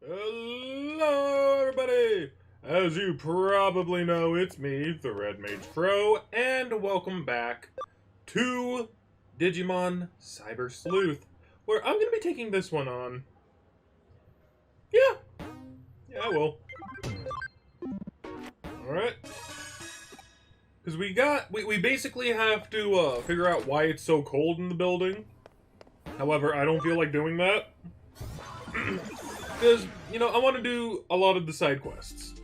Hello, everybody! As you probably know, it's me, TheRedMageKro, and welcome back to Digimon Cyber Sleuth, where I'm going to be taking this one on. Yeah, I will. Alright. Because we basically have to figure out why it's so cold in the building. However, I don't feel like doing that. Because, I want to do a lot of the side quests.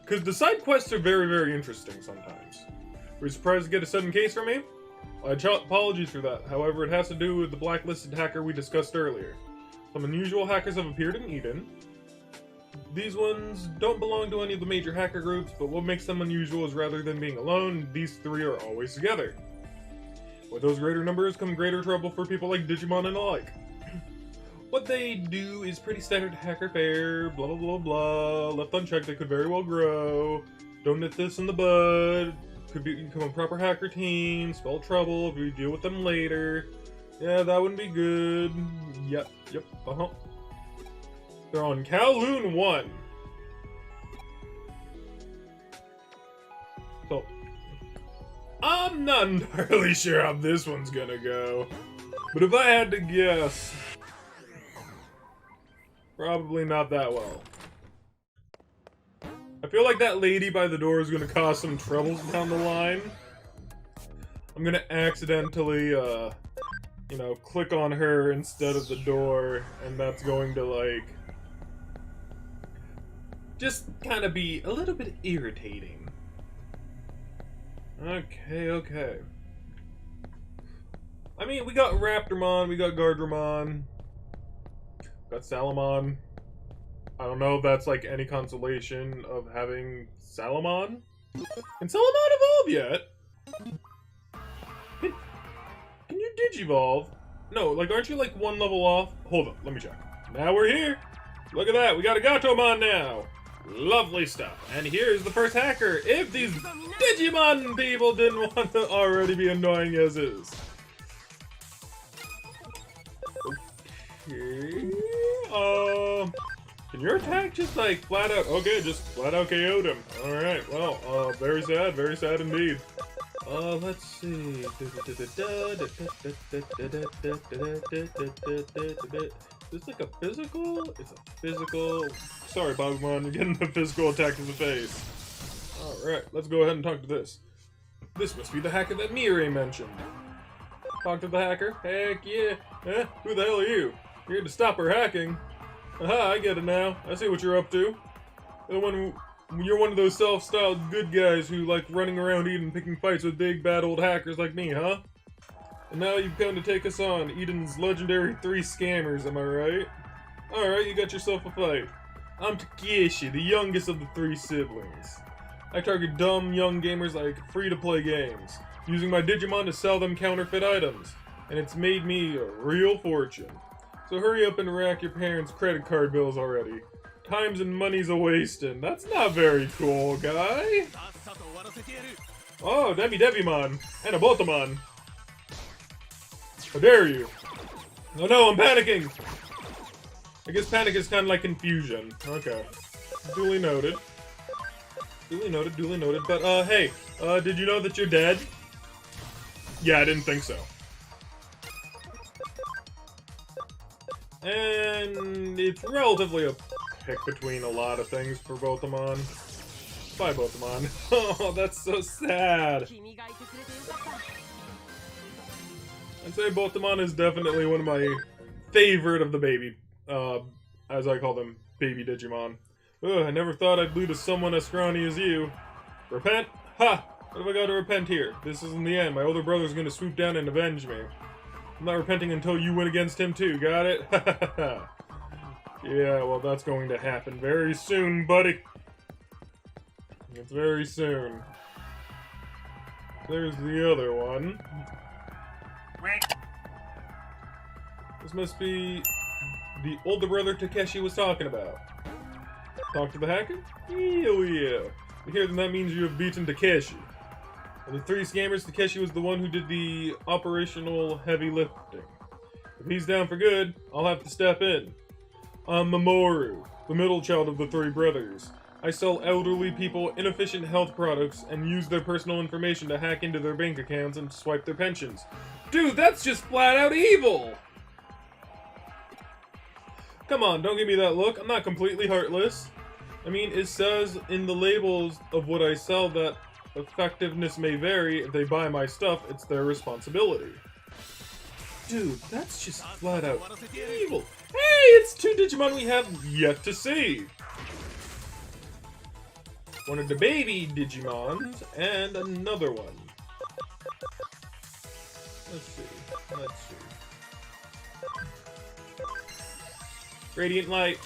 Because the side quests are very, very interesting sometimes. Were you surprised to get a sudden case from me? Apologies for that. However, it has to do with the blacklisted hacker we discussed earlier. Some unusual hackers have appeared in Eden. These ones don't belong to any of the major hacker groups, but what makes them unusual is rather than being alone, these three are always together. With those greater numbers come greater trouble for people like Digimon and the like. What they do is pretty standard hacker fare, blah blah blah blah, left unchecked they could very well grow, don't nip this in the bud, could become a proper hacker team, spell trouble if we deal with them later, yeah that wouldn't be good, yep, They're on Kowloon 1. So, I'm not entirely sure how this one's gonna go, but if I had to guess, probably not that well. I feel like that lady by the door is gonna cause some troubles down the line. I'm gonna accidentally, click on her instead of the door, and that's going to, just kind of be a little bit irritating. Okay. I mean, we got Raptormon, we got Gardramon, got Salamon. I don't know if that's any consolation of having Salamon. Can Salamon evolve yet? Can you Digivolve? No, aren't you one level off? Hold up, let me check. Now we're here. Look at that, we got a Gatomon now. Lovely stuff. And here's the first hacker, if these Digimon people didn't want to already be annoying as is. Okay. Can your attack just flat out? Okay, just flat out KO'd him. Alright, well, very sad indeed. Let's see. Is this a physical? It's a physical. Sorry, Bogmon, you're getting a physical attack to the face. Alright, let's go ahead and talk to this. This must be the hacker that Mirai mentioned. Talk to the hacker? Heck yeah. Eh? Who the hell are you? You're here to stop her hacking. Aha, I get it now. I see what you're up to. You're one of those self-styled good guys who like running around Eden picking fights with big bad old hackers like me, huh? And now you've come to take us on, Eden's legendary 3 scammers, am I right? Alright, you got yourself a fight. I'm Takeshi, the youngest of the 3 siblings. I target dumb young gamers like free-to-play games, using my Digimon to sell them counterfeit items, and it's made me a real fortune. So hurry up and rack your parents' credit card bills already. Times and money's a-wastin'. That's not very cool, guy. Oh, Devimon, and a Botamon. How dare you? Oh no, I'm panicking! I guess panic is kind of like confusion. Okay. Duly noted. Duly noted. But, hey, did you know that you're dead? Yeah, I didn't think so. And it's relatively a pick between a lot of things for Botamon. Bye, Botamon. Oh, that's so sad. I'd say Botamon is definitely one of my favorite of the baby, as I call them, baby Digimon. Ugh, I never thought I'd lose to someone as scrawny as you. Repent? Ha! What have I got to repent here? This isn't the end. My older brother's gonna swoop down and avenge me. I'm not repenting until you win against him too, got it? Yeah, well that's going to happen very soon, buddy. It's very soon. There's the other one. This must be the older brother Takeshi was talking about. Talk to the hacker? Hell yeah. We hear that means you have beaten Takeshi. Of the 3 scammers, Takeshi was the one who did the operational heavy lifting. If he's down for good, I'll have to step in. I'm Mamoru. the middle child of the three brothers. I sell elderly people inefficient health products and use their personal information to hack into their bank accounts and swipe their pensions. Dude, that's just flat out evil! Come on, don't give me that look. I'm not completely heartless. I mean, it says in the labels of what I sell that effectiveness may vary. If they buy my stuff, it's their responsibility. Dude, that's just flat out evil. Hey, it's two Digimon we have yet to see. One of the baby Digimons and another one. Let's see. Radiant light.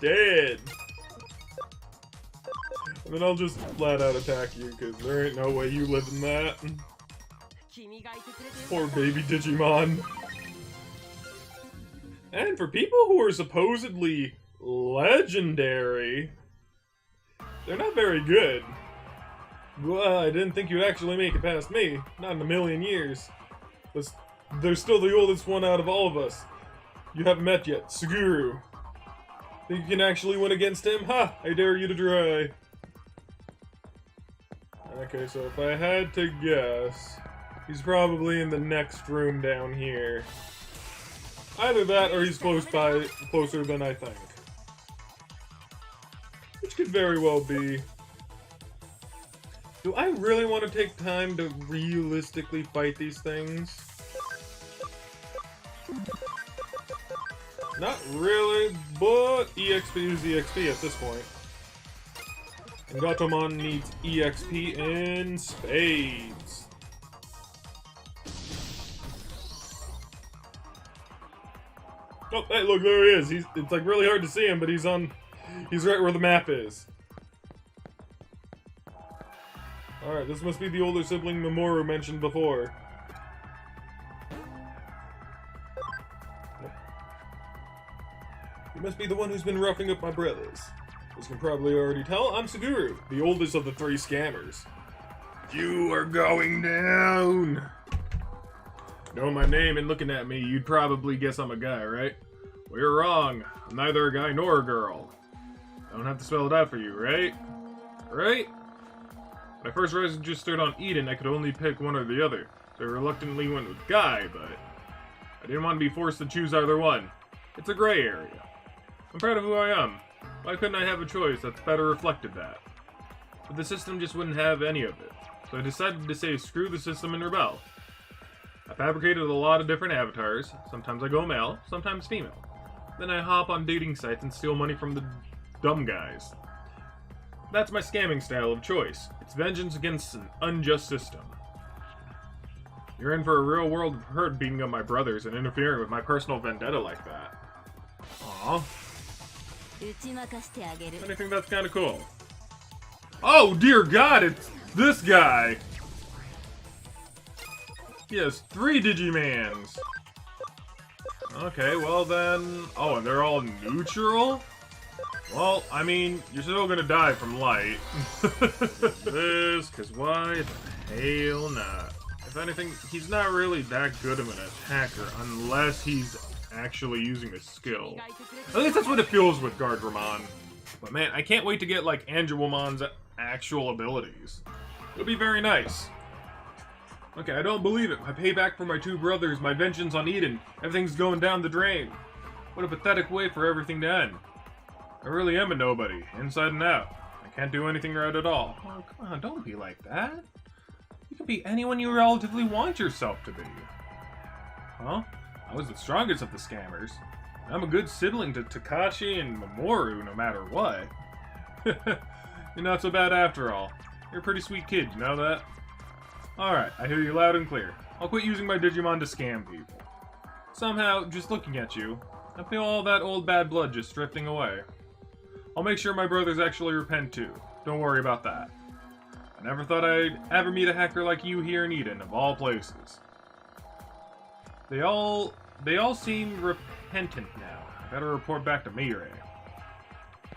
Dead. And then I'll just flat out attack you, because there ain't no way you live in that. Poor baby Digimon. And for people who are supposedly legendary, they're not very good. Well, I didn't think you'd actually make it past me. Not in a million years. But they're still the oldest one out of all of us. You haven't met yet, Suguru. Think you can actually win against him? Ha! I dare you to try. Okay, so if I had to guess, he's probably in the next room down here. Either that, or he's closer than I think. Which could very well be. Do I really want to take time to realistically fight these things? Not really, but EXP is EXP at this point. And Gatomon needs EXP in spades. Oh, hey, look, there he is. It's like really hard to see him, but he's right where the map is. Alright, this must be the older sibling Mamoru mentioned before. He must be the one who's been roughing up my brothers. As you can probably already tell, I'm Suguru, the oldest of the three scammers. You are going down! Knowing my name and looking at me, you'd probably guess I'm a guy, right? Well, you're wrong. I'm neither a guy nor a girl. I don't have to spell it out for you, right? Right? When I first registered on Eden, I could only pick one or the other, so I reluctantly went with guy, but I didn't want to be forced to choose either one. It's a gray area. I'm proud of who I am. Why couldn't I have a choice that's better reflected that? But the system just wouldn't have any of it, so I decided to say screw the system and rebel. I fabricated a lot of different avatars. Sometimes I go male, sometimes female. Then I hop on dating sites and steal money from the dumb guys. That's my scamming style of choice. It's vengeance against an unjust system. You're in for a real world of hurt beating up my brothers and interfering with my personal vendetta like that. Aww. I think that's kind of cool. Oh dear God, it's this guy! He has 3 Digimans! Okay, well then... Oh, and they're all neutral? Well, I mean, you're still gonna die from light. This, cause why the hell not? If anything, he's not really that good of an attacker unless he's actually using a skill. At least that's what it feels with Guardramon. But man, I can't wait to get like Angewomon's actual abilities. It'll be very nice. Okay, I don't believe it. My payback for my 2 brothers, my vengeance on Eden, everything's going down the drain. What a pathetic way for everything to end. I really am a nobody, inside and out. I can't do anything right at all. Oh, come on, don't be like that. You can be anyone you relatively want yourself to be. Huh? I was the strongest of the scammers. I'm a good sibling to Takashi and Mamoru, no matter what. You're not so bad after all. You're a pretty sweet kid, you know that? Alright, I hear you loud and clear. I'll quit using my Digimon to scam people. Somehow, just looking at you, I feel all that old bad blood just drifting away. I'll make sure my brothers actually repent too. Don't worry about that. I never thought I'd ever meet a hacker like you here in Eden, of all places. They all seem repentant now. I better report back to Mirai.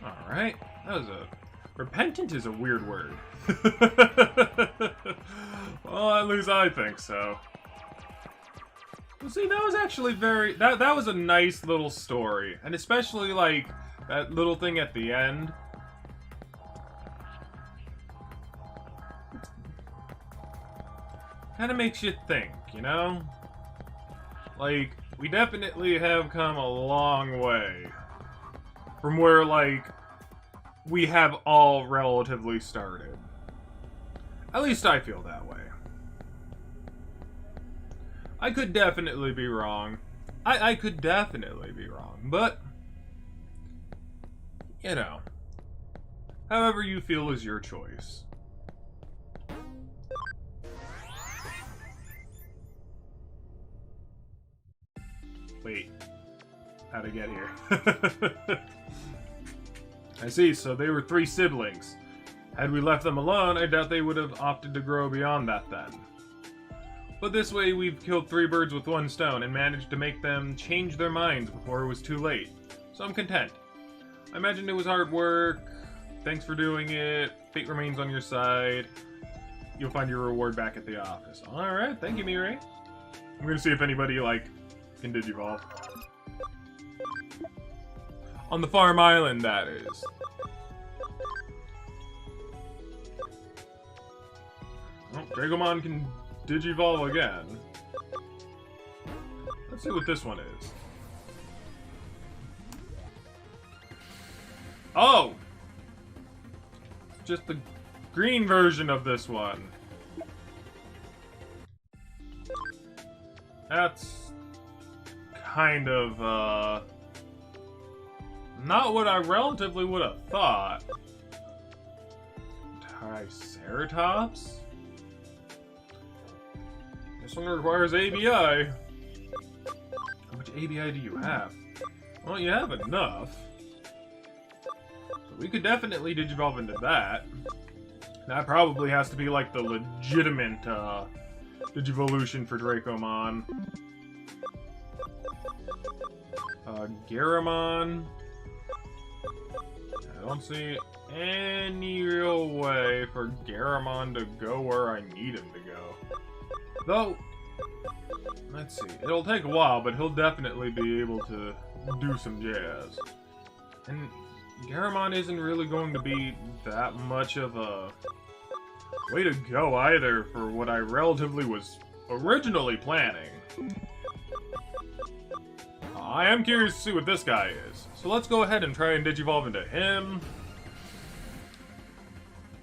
Alright, that was a... Repentant is a weird word. Well, at least I think so. Well, see, that was actually very... That was a nice little story. And especially, like, that little thing at the end. Kind of makes you think, you know? Like, we definitely have come a long way from where, like, we have all relatively started. At least I feel that way. I could definitely be wrong. I could definitely be wrong, but, you know, however you feel is your choice. Wait, how'd I get here? I see, so they were 3 siblings. Had we left them alone, I doubt they would have opted to grow beyond that then. But this way we've killed 3 birds with 1 stone and managed to make them change their minds before it was too late. So I'm content. I imagine it was hard work. Thanks for doing it. Fate remains on your side. You'll find your reward back at the office. Alright, thank you, Mirai. I'm gonna see if anybody, like, can Digivolve. On the farm island, that is. Oh, Dragomon can Digivolve again. Let's see what this one is. Oh! Just the green version of this one. That's kind of, not what I relatively would have thought. Triceratops? This one requires ABI. How much ABI do you have? Well, you have enough. So we could definitely Digivolve into that. That probably has to be like the legitimate Digivolution for Dracomon. Garamon. I don't see any real way for Garamon to go where I need him to go. Though, let's see. It'll take a while, but he'll definitely be able to do some jazz. And Garamon isn't really going to be that much of a way to go either for what I relatively was originally planning. I am curious to see what this guy is. So let's go ahead and try and Digivolve into him.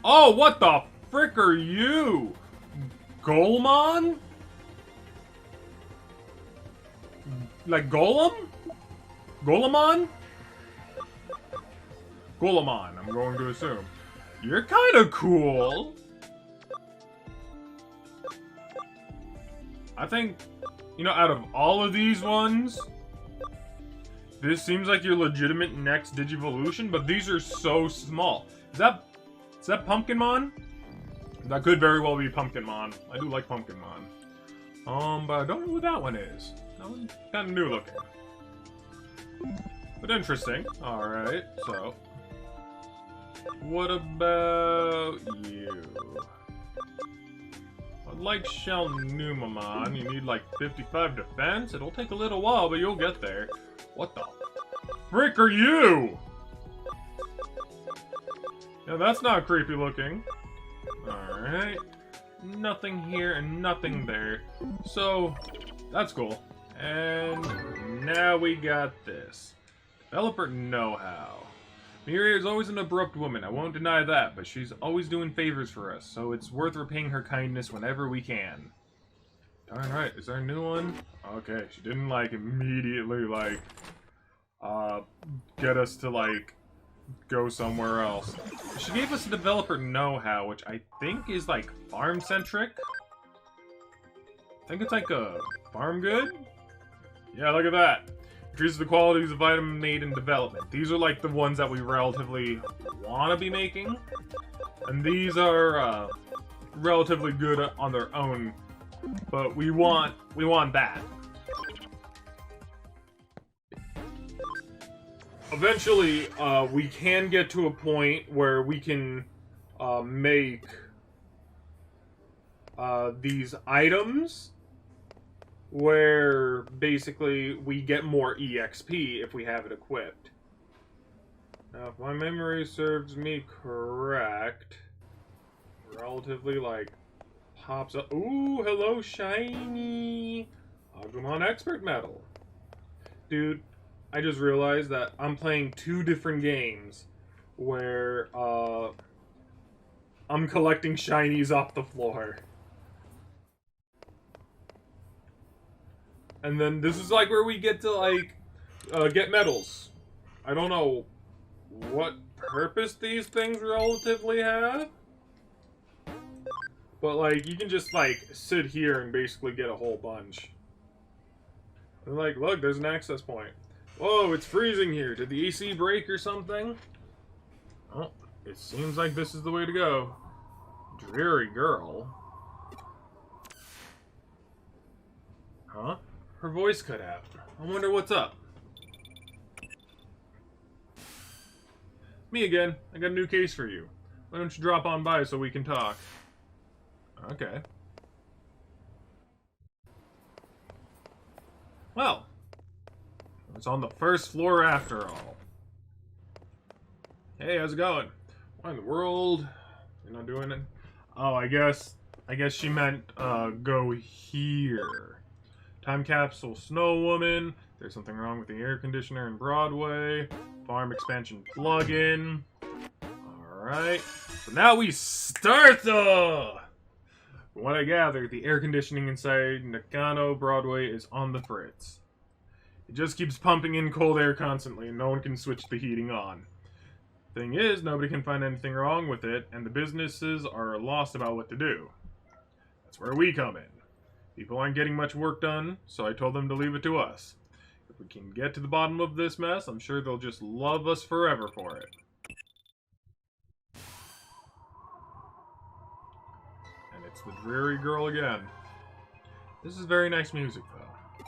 Oh, what the frick are you? Golemon? Like Golem? Golemon? Golemon, I'm going to assume. You're kind of cool. I think, you know, out of all of these ones, this seems like your legitimate next Digivolution, but these are so small. Is that Pumpkinmon? That could very well be Pumpkinmon. I do like Pumpkinmon. But I don't know who that one is. That one's kind of new looking. But interesting. Alright, so. What about you? I'd like Shelnumamon. You need like 55 defense. It'll take a little while, but you'll get there. What the frick are you? Yeah, that's not creepy looking. Alright. Nothing here and nothing there. So, that's cool. And now we got this. Developer know-how. Mirai is always an abrupt woman, I won't deny that, but she's always doing favors for us, so it's worth repaying her kindness whenever we can. Darn right, is there a new one? Okay, she didn't, like, immediately, like, get us to, like, go somewhere else. She gave us a developer know-how, which I think is, like, farm-centric? I think it's, like, a farm good? Yeah, look at that. Increases the qualities of item made in development. These are, like, the ones that we relatively want to be making. And these are, relatively good on their own. But we want that. Eventually, we can get to a point where we can make these items where basically we get more EXP if we have it equipped. Now, if my memory serves me correct, relatively, like, pops up. Ooh, hello, shiny Agumon Expert Medal. Dude, I just realized that I'm playing 2 different games where, I'm collecting shinies off the floor. And then this is, like, where we get to, like, get medals. I don't know what purpose these things relatively have. But, like, you can just, like, sit here and basically get a whole bunch. And, like, look, there's an access point. Whoa, it's freezing here. Did the AC break or something? Oh, it seems like this is the way to go. Dreary girl. Huh? Her voice cut out. I wonder what's up. Me again. I got a new case for you. Why don't you drop on by so we can talk? Okay. Well, it's on the first floor after all. Hey, how's it going? Why in the world? You're not doing it? Oh, I guess she meant go here. Time capsule snow woman. There's something wrong with the air conditioner in Broadway. Farm expansion plug-in. Alright. So now we start the... From what I gather, the air conditioning inside Nakano Broadway is on the fritz. It just keeps pumping in cold air constantly, and no one can switch the heating on. Thing is, nobody can find anything wrong with it, and the businesses are lost about what to do. That's where we come in. People aren't getting much work done, so I told them to leave it to us. If we can get to the bottom of this mess, I'm sure they'll just love us forever for it. And it's the dreary girl again. This is very nice music, though.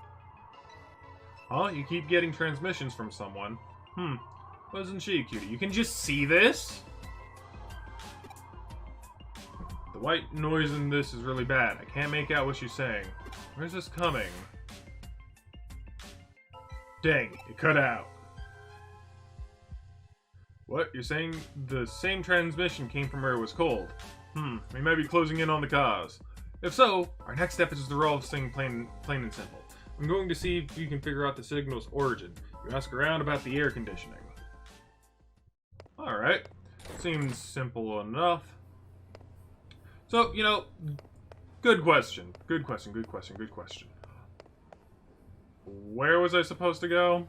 Huh? You keep getting transmissions from someone. Wasn't she, cutie? You can just see this? The white noise in this is really bad. I can't make out what she's saying. Where's this coming? Dang, it cut out. What? You're saying the same transmission came from where it was cold? We might be closing in on the cause. If so, our next step is to resolve this thing plain and simple. I'm going to see if you can figure out the signal's origin. You ask around about the air conditioning. Alright. Seems simple enough. So, you know, good question. Good question. Where was I supposed to go?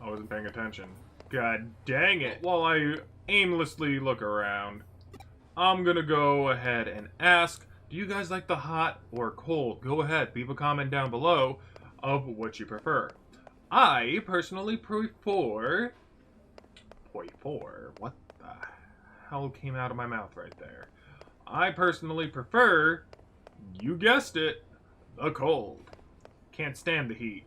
I wasn't paying attention. God dang it. While I aimlessly look around, I'm gonna go ahead and ask, do you guys like the hot or cold? Go ahead, leave a comment down below of what you prefer. I personally prefer... What the hell came out of my mouth right there? I personally prefer, you guessed it, the cold. Can't stand the heat.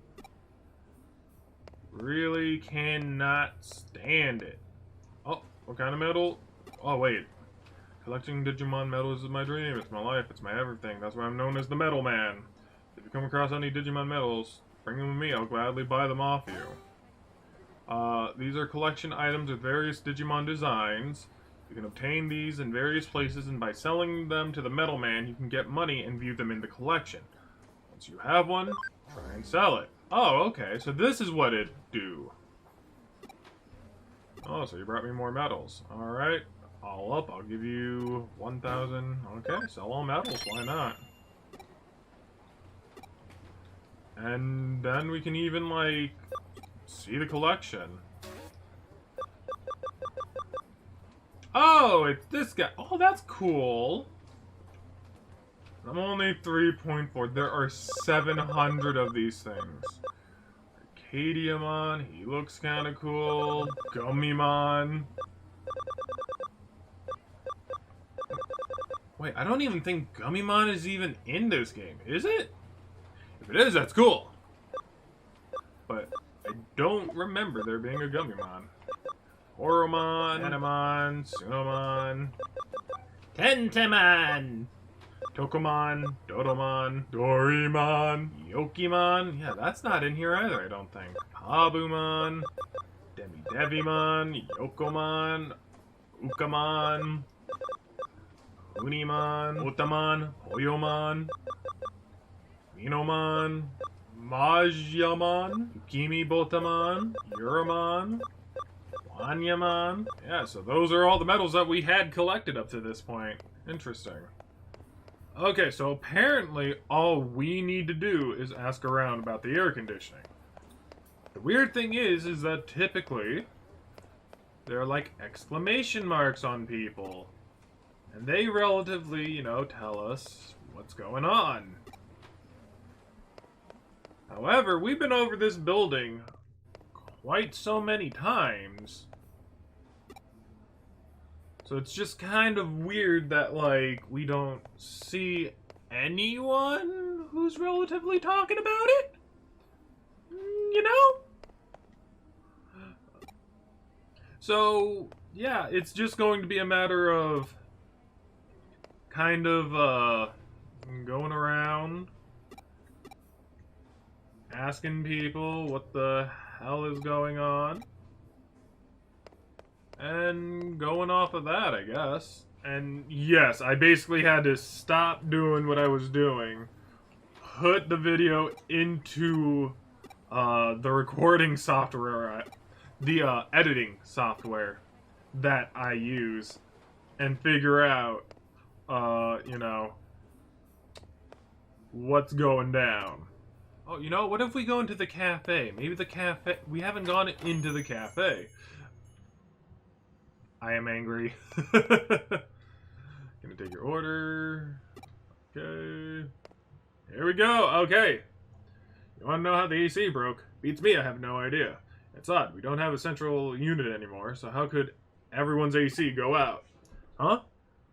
Really cannot stand it. Oh, what kind of medal? Oh, wait. Collecting Digimon medals is my dream. It's my life. It's my everything. That's why I'm known as the Medal Man. If you come across any Digimon medals, bring them with me. I'll gladly buy them off you. These are collection items with various Digimon designs. You can obtain these in various places, and by selling them to the Metal Man, you can get money and view them in the collection. Once you have one, try and sell it. Oh, okay, so this is what it do. Oh, so you brought me more medals. Alright, all up, I'll give you 1,000. Okay, sell all medals, why not? And then we can even, like, see the collection. Oh, it's this guy. Oh, that's cool. I'm only 3.4. There are 700 of these things. Arcadiamon, he looks kind of cool. Gummimon. Wait, I don't even think Gummimon is even in this game, is it? If it is, that's cool. But I don't remember there being a Gummimon. Horomon, Anamon, Sunomon, Tentamon, Tokomon, Dodomon, Dorimon, Yokimon. Yeah, that's not in here either, I don't think. Pabumon, Devimon, Yokomon, Ukamon, Unimon, Otamon, Hoyomon, Minomon, Majyamon, Yukimi Botamon, Uramon, Wanyamon. Yeah, so those are all the medals that we had collected up to this point. Interesting. Okay, so apparently all we need to do is ask around about the air conditioning. The weird thing is that typically there are like exclamation marks on people. And they relatively, you know, tell us what's going on. However, we've been over this building quite so many times. So it's just kind of weird that, like, we don't see anyone who's relatively talking about it. You know? So, yeah, it's just going to be a matter of kind of, going around, asking people what the hell is going on, and going off of that, I guess. And yes, I basically had to stop doing what I was doing, put the video into the recording software, the editing software that I use, and figure out, you know, what's going down. Oh, you know, what if we go into the cafe? Maybe the cafe... We haven't gone into the cafe. I am angry. Gonna take your order. Okay. Here we go. Okay. You want to know how the AC broke? Beats me, I have no idea. It's odd. We don't have a central unit anymore, so how could everyone's AC go out? Huh?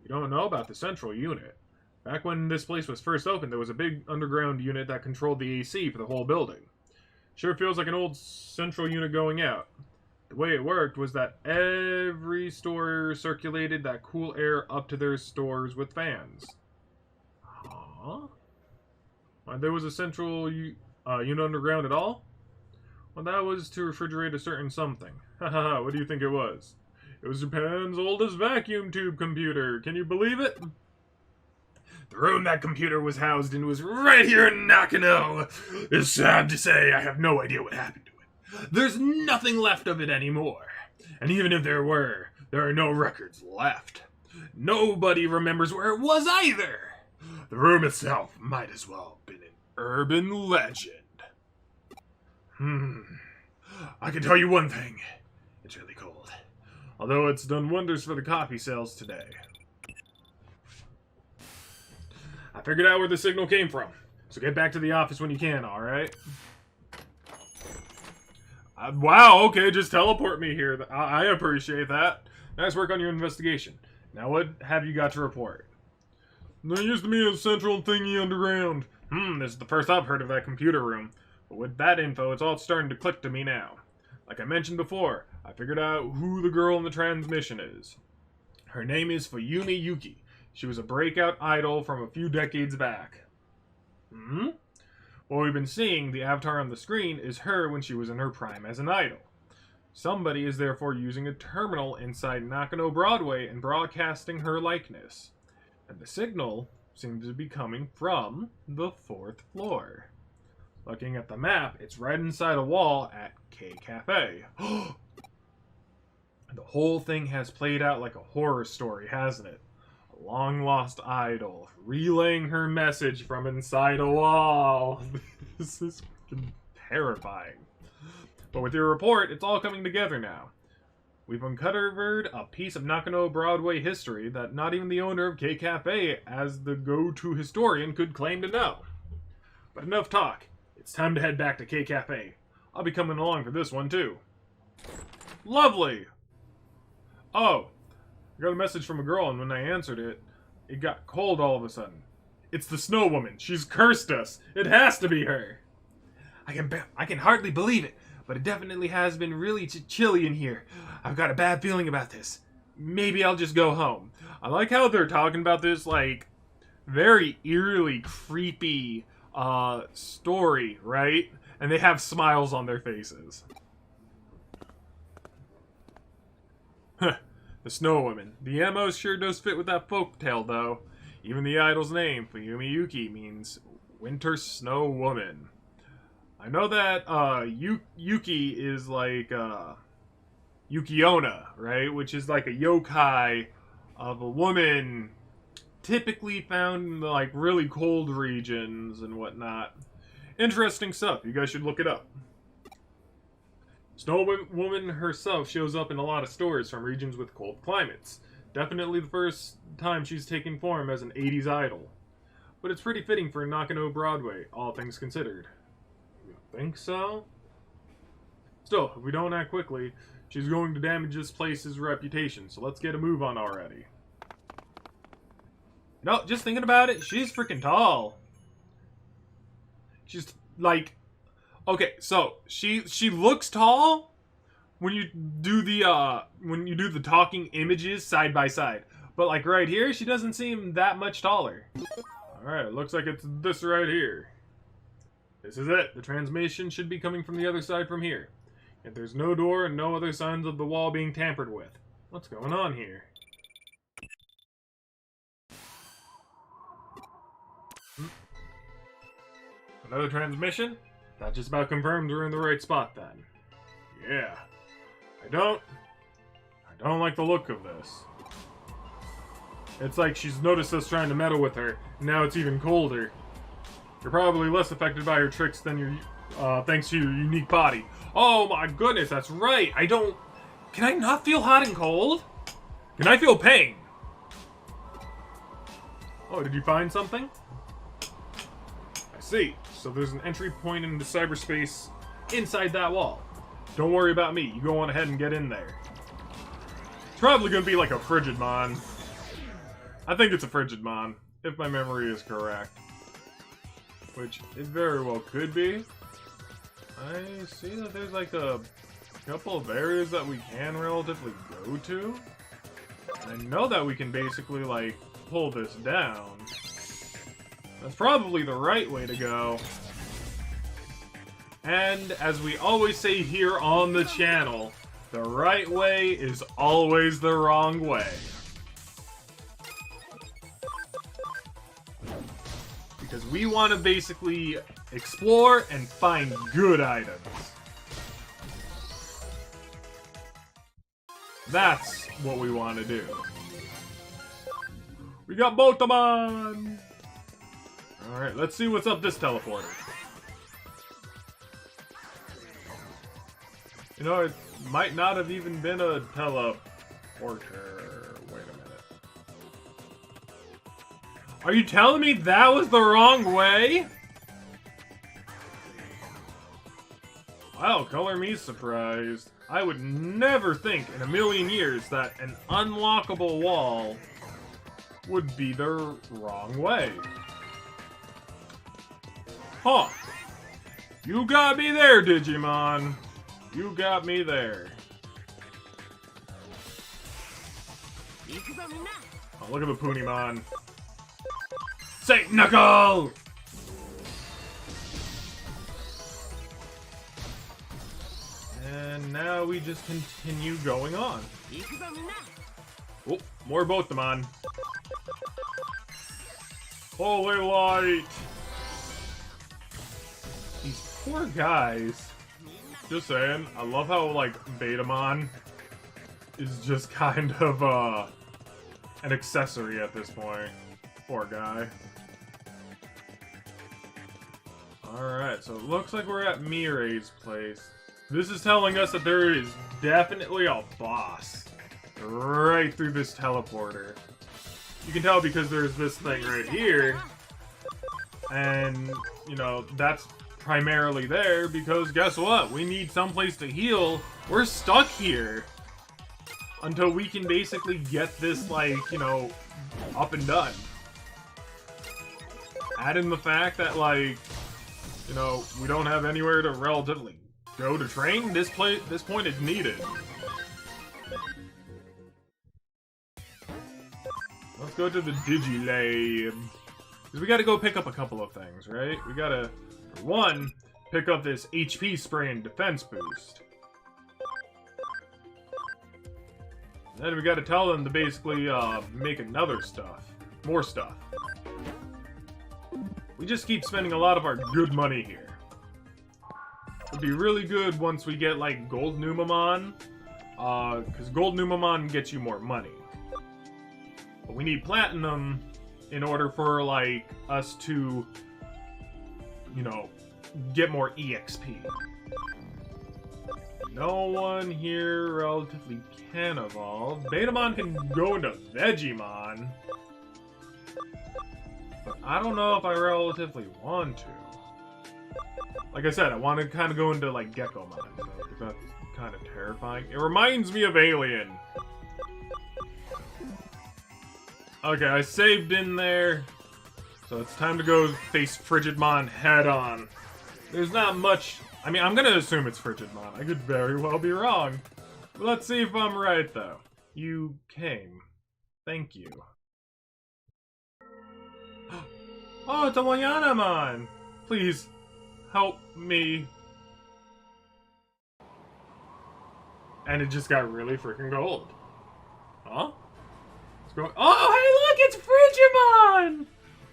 You don't know about the central unit. Back when this place was first opened, there was a big underground unit that controlled the AC for the whole building. Sure feels like an old central unit going out. The way it worked was that every store circulated that cool air up to their stores with fans. Huh? There was a central unit underground at all? Well, that was to refrigerate a certain something. Haha, what do you think it was? It was Japan's oldest vacuum tube computer. Can you believe it? The room that computer was housed in was right here in Nakano. It's sad to say I have no idea what happened to it. There's nothing left of it anymore. And even if there were, there are no records left. Nobody remembers where it was either. The room itself might as well have been an urban legend. I can tell you one thing. It's really cold. Although it's done wonders for the coffee sales today. I figured out where the signal came from. So get back to the office when you can, alright? Wow, okay, just teleport me here. I appreciate that. Nice work on your investigation. Now what have you got to report? There used to be a central thingy underground. This is the first I've heard of that computer room. But with that info, it's all starting to click to me now. Like I mentioned before, I figured out who the girl in the transmission is. Her name is Fuyumi Yuki. She was a breakout idol from a few decades back. What we've been seeing, the avatar on the screen, is her when she was in her prime as an idol. Somebody is therefore using a terminal inside Nakano Broadway and broadcasting her likeness. And the signal seems to be coming from the 4th floor. Looking at the map, it's right inside a wall at K Cafe. The whole thing has played out like a horror story, hasn't it? A long-lost idol, relaying her message from inside a wall. This is fucking terrifying. But with your report, it's all coming together now. We've uncovered a piece of Nakano Broadway history that not even the owner of K Cafe, as the go-to historian, could claim to know. But enough talk. It's time to head back to K Cafe. I'll be coming along for this one, too. Lovely! Oh, I got a message from a girl, and when I answered it, it got cold all of a sudden. It's the Snow Woman. She's cursed us. It has to be her. I can hardly believe it, but it definitely has been really chilly in here. I've got a bad feeling about this. Maybe I'll just go home. I like how they're talking about this like very eerily creepy story, right? And they have smiles on their faces. The Snow Woman. The MO sure does fit with that folktale, though. Even the idol's name, Fuyumi Yuki, means Winter Snow Woman. I know that Yuki is like Yukiona, right? Which is like a yokai of a woman typically found in the, like, really cold regions and whatnot. Interesting stuff. You guys should look it up. Snow Woman herself shows up in a lot of stories from regions with cold climates. Definitely the first time she's taking form as an 80s idol. But it's pretty fitting for Nakano Broadway, all things considered. You think so? Still, if we don't act quickly, she's going to damage this place's reputation, so let's get a move on already. No, just thinking about it, she's freaking tall. She's like, okay, so she looks tall when you do the talking images side by side, but like right here, she doesn't seem that much taller. All right, it looks like it's this right here. This is it. The transmission should be coming from the other side from here. If there's no door and no other signs of the wall being tampered with, what's going on here? Another transmission? That just about confirmed we're in the right spot then. Yeah. I don't like the look of this. It's like she's noticed us trying to meddle with her, and now it's even colder. You're probably less affected by her tricks than your, thanks to your unique body. Oh my goodness, that's right! Can I not feel hot and cold? Can I feel pain? Oh, did you find something? I see. So there's an entry point into cyberspace inside that wall. Don't worry about me. You go on ahead and get in there. It's probably going to be like a Frigidmon. I think it's a Frigidmon, if my memory is correct. Which it very well could be. I see that there's like a couple of areas that we can relatively go to. I know that we can basically like pull this down. That's probably the right way to go. And as we always say here on the channel, the right way is always the wrong way. Because we want to basically explore and find good items. That's what we want to do. We got both of them on! Alright, let's see what's up this teleporter. You know, it might not have even been a teleporter. Wait a minute. Are you telling me that was the wrong way? Wow, color me surprised. I would never think in a million years that an unlockable wall would be the wrong way. Huh. You got me there, Digimon. You got me there. Oh, look at the Punimon. Say Knuckle! And now we just continue going on. Oh, more Botamon. Holy light! These poor guys. Just saying, I love how, like, Betamon is just kind of, an accessory at this point. Poor guy. Alright, so it looks like we're at Mirei's place. This is telling us that there is definitely a boss right through this teleporter. You can tell because there's this thing right here. And, you know, that's primarily there because guess what? We need someplace to heal. We're stuck here until we can basically get this, like, you know, up and done. Add in the fact that, like, you know, we don't have anywhere to relatively go to train. This point is needed. Let's go to the Digilab. Because we gotta go pick up a couple of things, right? We gotta, for one, pick up this HP spray and defense boost. And then we gotta tell them to basically make another stuff. More stuff. We just keep spending a lot of our good money here. It'd be really good once we get, like, Gold Numamon. Because Gold Numamon gets you more money. But we need Platinum in order for, like, us to, you know, get more EXP. No one here relatively can evolve. Betamon can go into Vegemon. But I don't know if I relatively want to. Like I said, I want to kind of go into, like, Gekomon, though, because that's kind of terrifying. It reminds me of Alien. Okay, I saved in there. So it's time to go face Frigidmon head on. There's not much... I mean, I'm gonna assume it's Frigidmon. I could very well be wrong. But let's see if I'm right, though. You came. Thank you. Oh, it's a Wayanamon! Please, help me. And it just got really freaking gold. Huh? What's going... Oh, hey, look! It's Frigimon!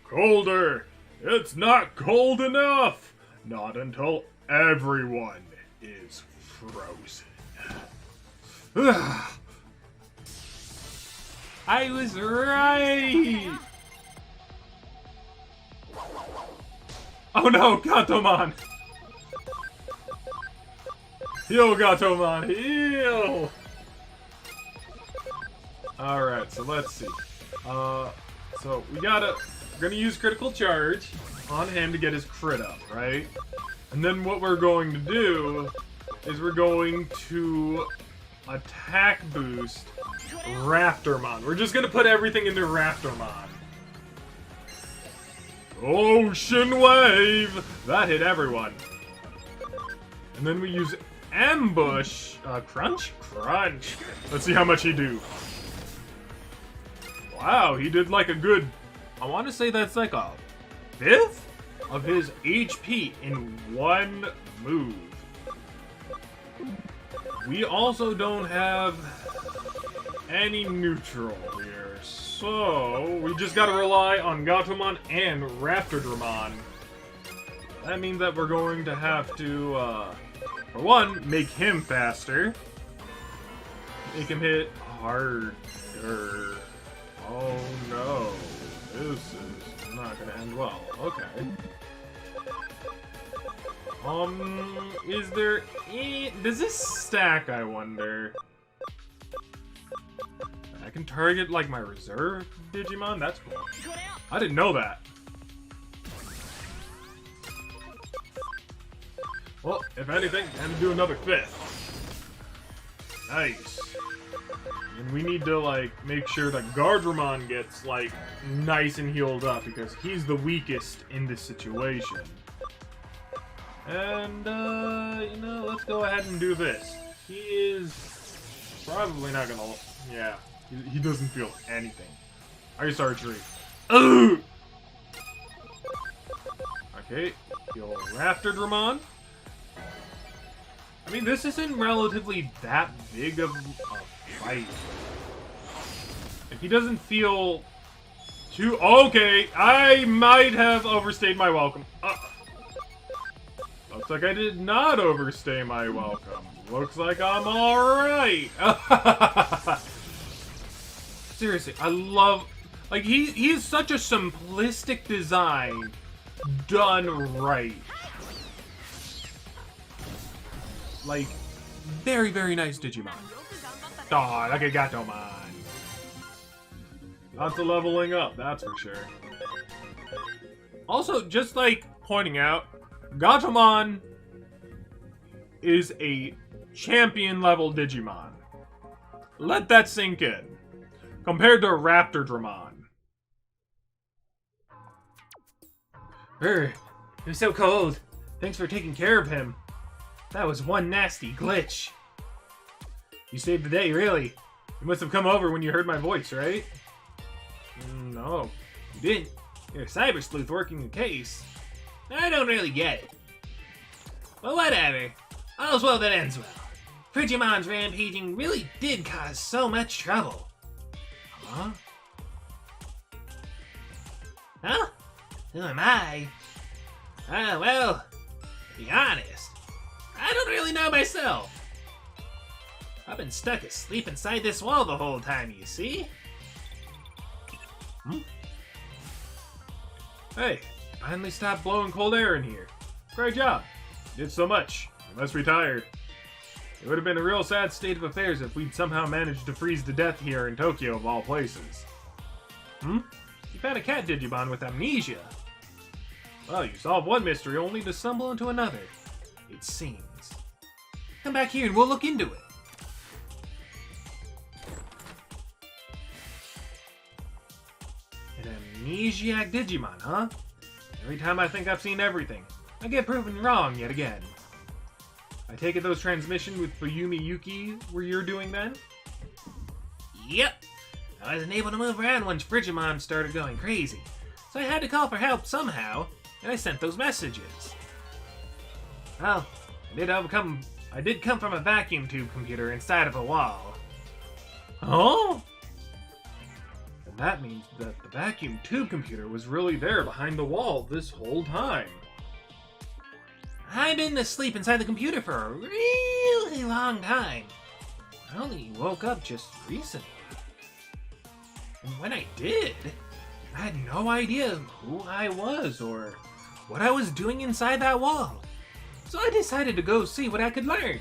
Colder! It's not cold enough! Not until everyone is frozen. I was right! Oh no, Gatomon! Heal, Gatomon, heal! Alright, so let's see. So we're gonna use Critical Charge on him to get his crit up, right? And then what we're going to do is we're going to attack boost Raptormon. We're just gonna put everything into Raptormon. Ocean Wave! That hit everyone. And then we use Ambush. Crunch? Crunch. Let's see how much he do. Wow, he did like a good... I want to say that's like a fifth of his HP in one move. We also don't have any neutral here, so we just gotta rely on Gatomon and Raptordramon. That means that we're going to have to, for one, make him faster. Make him hit harder. Oh no, this is not gonna end well. Okay. Is there does this stack, I wonder? I can target, like, my reserve Digimon? That's cool. I didn't know that. Well, if anything, I'm gonna do another fifth. Nice. And we need to, like, make sure that Gardramon gets, like, nice and healed up, because he's the weakest in this situation. And, you know, let's go ahead and do this. He is probably not gonna... Yeah, he doesn't feel anything. Ice Archery. Ugh! Okay, heal Raptordramon. I mean, this isn't relatively that big of a fight. If he doesn't feel too... Okay, I might have overstayed my welcome. Looks like I did not overstay my welcome. Looks like I'm alright. Seriously, I love... Like, he is such a simplistic design done right. Like, very, very nice Digimon. Aw, look at Gatomon. Lots of leveling up, that's for sure. Also, just like pointing out, Gatomon is a champion level Digimon. Let that sink in. Compared to Raptordramon. It was so cold. Thanks for taking care of him. That was one nasty glitch. You saved the day, really. You must have come over when you heard my voice, right? No, you didn't. You're a cyber sleuth working a case. I don't really get it. But whatever. All's well that ends well. Digimon's rampaging really did cause so much trouble. Huh? Huh? Who am I? Well, to be honest, I don't really know myself. I've been stuck asleep inside this wall the whole time, you see? Hey, finally stopped blowing cold air in here. Great job. You did so much. You must be tired. It would have been a real sad state of affairs if we'd somehow managed to freeze to death here in Tokyo of all places. You've had a cat Digimon with amnesia. Well, you solve one mystery only to stumble into another, it seems. Come back here and we'll look into it. An amnesiac Digimon, huh? Every time I think I've seen everything, I get proven wrong yet again. I take it those transmissions with Fuyumi Yuki were you doing then? Yep. I wasn't able to move around once Digimon started going crazy, so I had to call for help somehow, and I sent those messages. Well, I did come from a vacuum tube computer inside of a wall. Oh? And that means that the vacuum tube computer was really there behind the wall this whole time. I've been asleep inside the computer for a really long time. I only woke up just recently. And when I did, I had no idea who I was or what I was doing inside that wall. So I decided to go see what I could learn.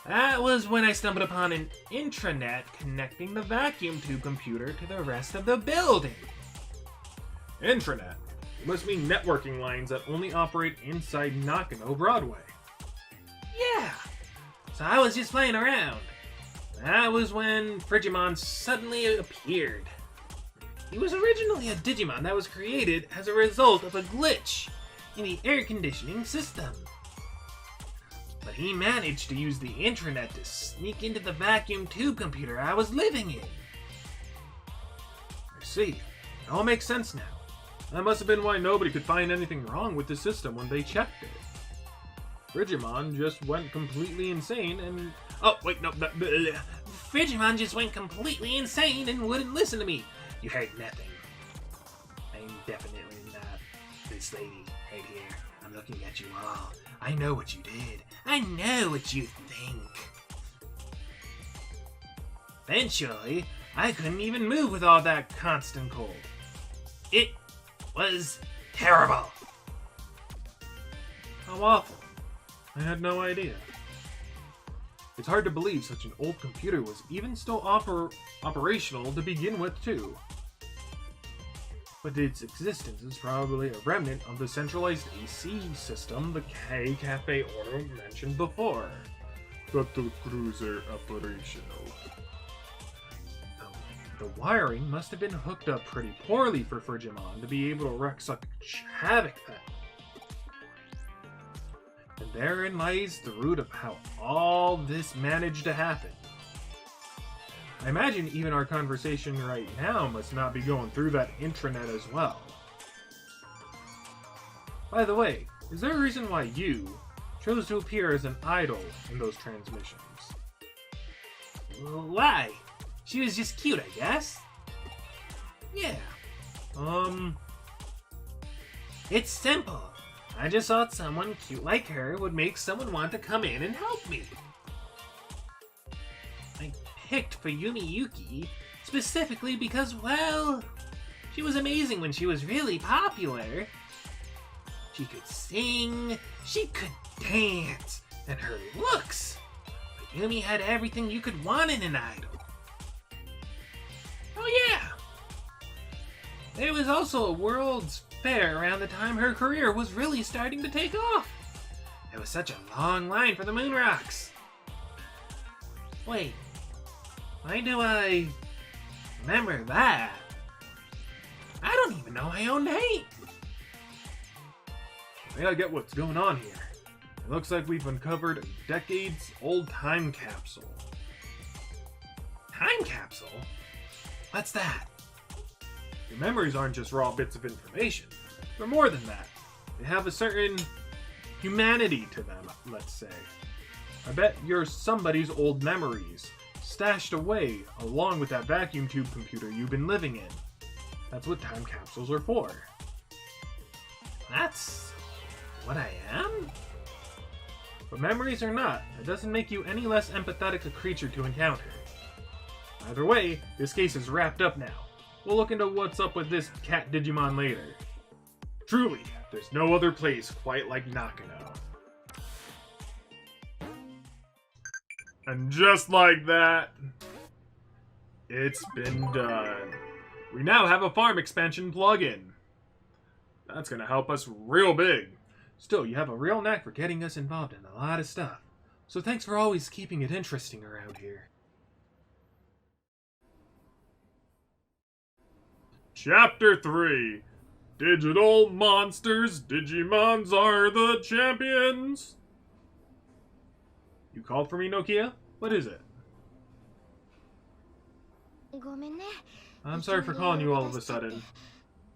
That was when I stumbled upon an intranet connecting the vacuum tube computer to the rest of the building. Intranet? It must mean networking lines that only operate inside Nakano Broadway. Yeah. So I was just playing around. That was when Digimon suddenly appeared. He was originally a Digimon that was created as a result of a glitch in the air conditioning system. But he managed to use the intranet to sneak into the vacuum tube computer I was living in. I see. It all makes sense now. That must have been why nobody could find anything wrong with the system when they checked it. Digimon just went completely insane and... Oh, wait, no. Digimon just went completely insane and wouldn't listen to me. You heard nothing. I'm definitely not this lady right here. I'm looking at you all. I know what you did. I know what you think. Eventually, I couldn't even move with all that constant cold. It was terrible. How awful. I had no idea. It's hard to believe such an old computer was even still operational to begin with, too. But its existence is probably a remnant of the centralized AC system the K-Cafe order mentioned before. Battle Cruiser operational. The wiring must have been hooked up pretty poorly for Digimon to be able to wreak such havoc then. And therein lies the root of how all this managed to happen. I imagine even our conversation right now must not be going through that intranet as well. By the way, is there a reason why you chose to appear as an idol in those transmissions? Why? She was just cute, I guess. Yeah. It's simple. I just thought someone cute like her would make someone want to come in and help me. I picked Fuyumi Yuki specifically because, well, she was amazing when she was really popular. She could sing, she could dance, and her looks. Fuyumi had everything you could want in an idol. Oh yeah! There was also a World's Fair around the time her career was really starting to take off. There was such a long line for the moon rocks. Wait, why do I remember that? I don't even know my own name. May I get what's going on here? It looks like we've uncovered a decades-old time capsule. Time capsule? What's that? Your memories aren't just raw bits of information. They're more than that. They have a certain humanity to them, let's say. I bet you're somebody's old memories, stashed away along with that vacuum tube computer you've been living in. That's what time capsules are for. That's what I am? But memories or not, it doesn't make you any less empathetic a creature to encounter. Either way, this case is wrapped up now. We'll look into what's up with this cat Digimon later. Truly, there's no other place quite like Nakano. And just like that, it's been done. We now have a farm expansion plugin. That's gonna help us real big. Still, you have a real knack for getting us involved in a lot of stuff. So thanks for always keeping it interesting around here. Chapter 3. Digital monsters, Digimons are the champions. You called for me, Nokia? What is it? I'm sorry for calling you all of a sudden.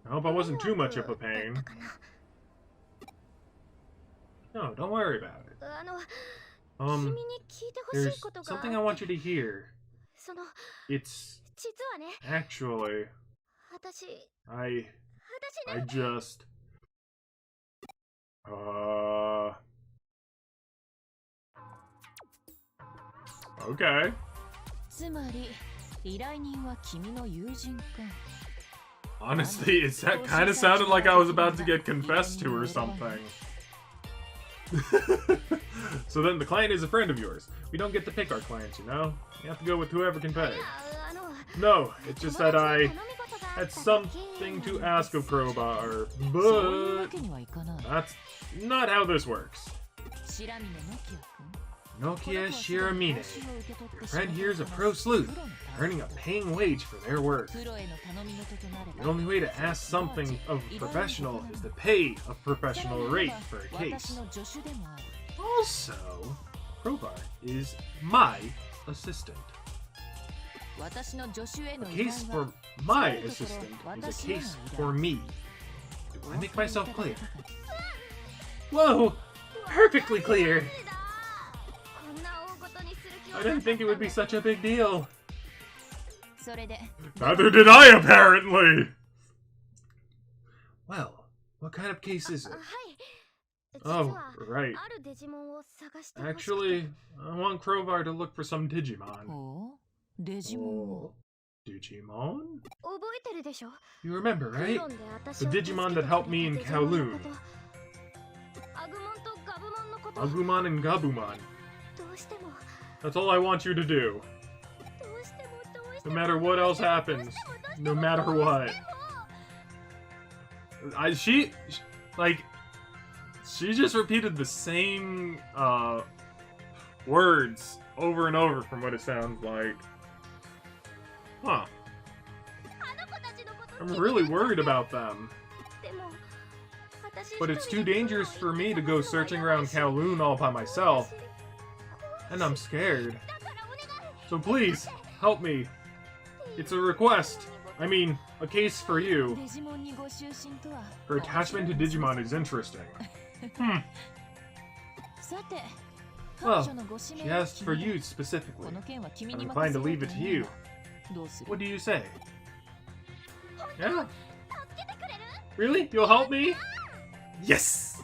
I hope I wasn't too much of a pain. No, don't worry about it. There's something I want you to hear. It's... actually... I just... Okay. Honestly, that kind of sounded like I was about to get confessed to or something. So then the client is a friend of yours. We don't get to pick our clients, you know? You have to go with whoever can pay. No, it's just that I had something to ask of Crowbar, but that's not how this works. Nokia Shiramine. Your friend here is a pro sleuth, earning a paying wage for their work. The only way to ask something of a professional is to pay a professional rate for a case. Also, Crowbar is my assistant. A case for my assistant is a case for me. Do I make myself clear? Whoa! Perfectly clear! I didn't think it would be such a big deal. Neither did I, apparently! Well, what kind of case is it? Oh, right. Actually, I want Crowbar to look for some Digimon. Oh, Digimon? You remember, right? The Digimon that helped me in Kowloon. Agumon and Gabumon. That's all I want you to do. No matter what else happens. No matter what. She just repeated the same words over and over from what it sounds like. Huh. I'm really worried about them. But it's too dangerous for me to go searching around Kowloon all by myself. And I'm scared. So please, help me. It's a request. I mean, a case for you. Her attachment to Digimon is interesting. Well, she asked for you specifically. I'm inclined to leave it to you. What do you say? Yeah? Really? You'll help me? Yes!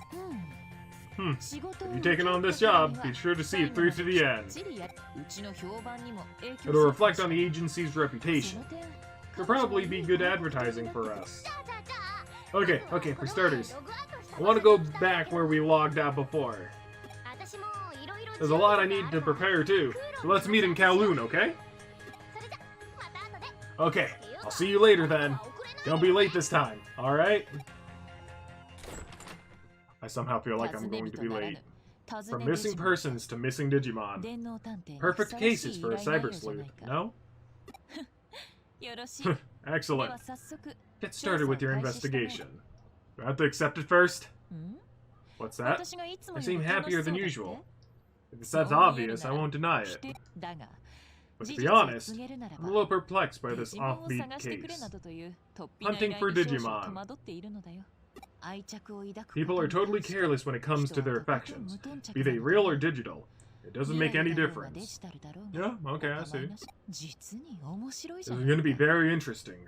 If you're taking on this job, be sure to see it through to the end. It'll reflect on the agency's reputation. It'll probably be good advertising for us. Okay, for starters, I want to go back where we logged out before. There's a lot I need to prepare too, so let's meet in Kowloon, okay? Okay, I'll see you later then. Don't be late this time, alright? I somehow feel like I'm going to be late. From missing persons to missing Digimon. Perfect cases for a cyber sleuth, no? Excellent. Get started with your investigation. Do I have to accept it first? What's that? I seem happier than usual. If it's that obvious, I won't deny it. But to be honest, I'm a little perplexed by this offbeat case. Hunting for Digimon. People are totally careless when it comes to their affections, be they real or digital. It doesn't make any difference. Yeah, okay, I see. This is going to be very interesting.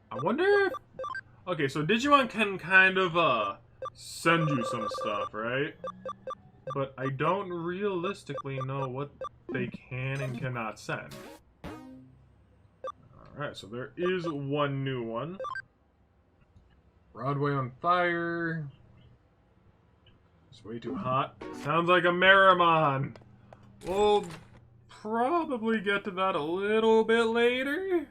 I wonder if... Okay, so Digimon can kind of, send you some stuff, right? But I don't realistically know what they can and cannot send. Alright, so there is one new one. Broadway on fire. It's way too hot. Sounds like a Meramon. We'll probably get to that a little bit later.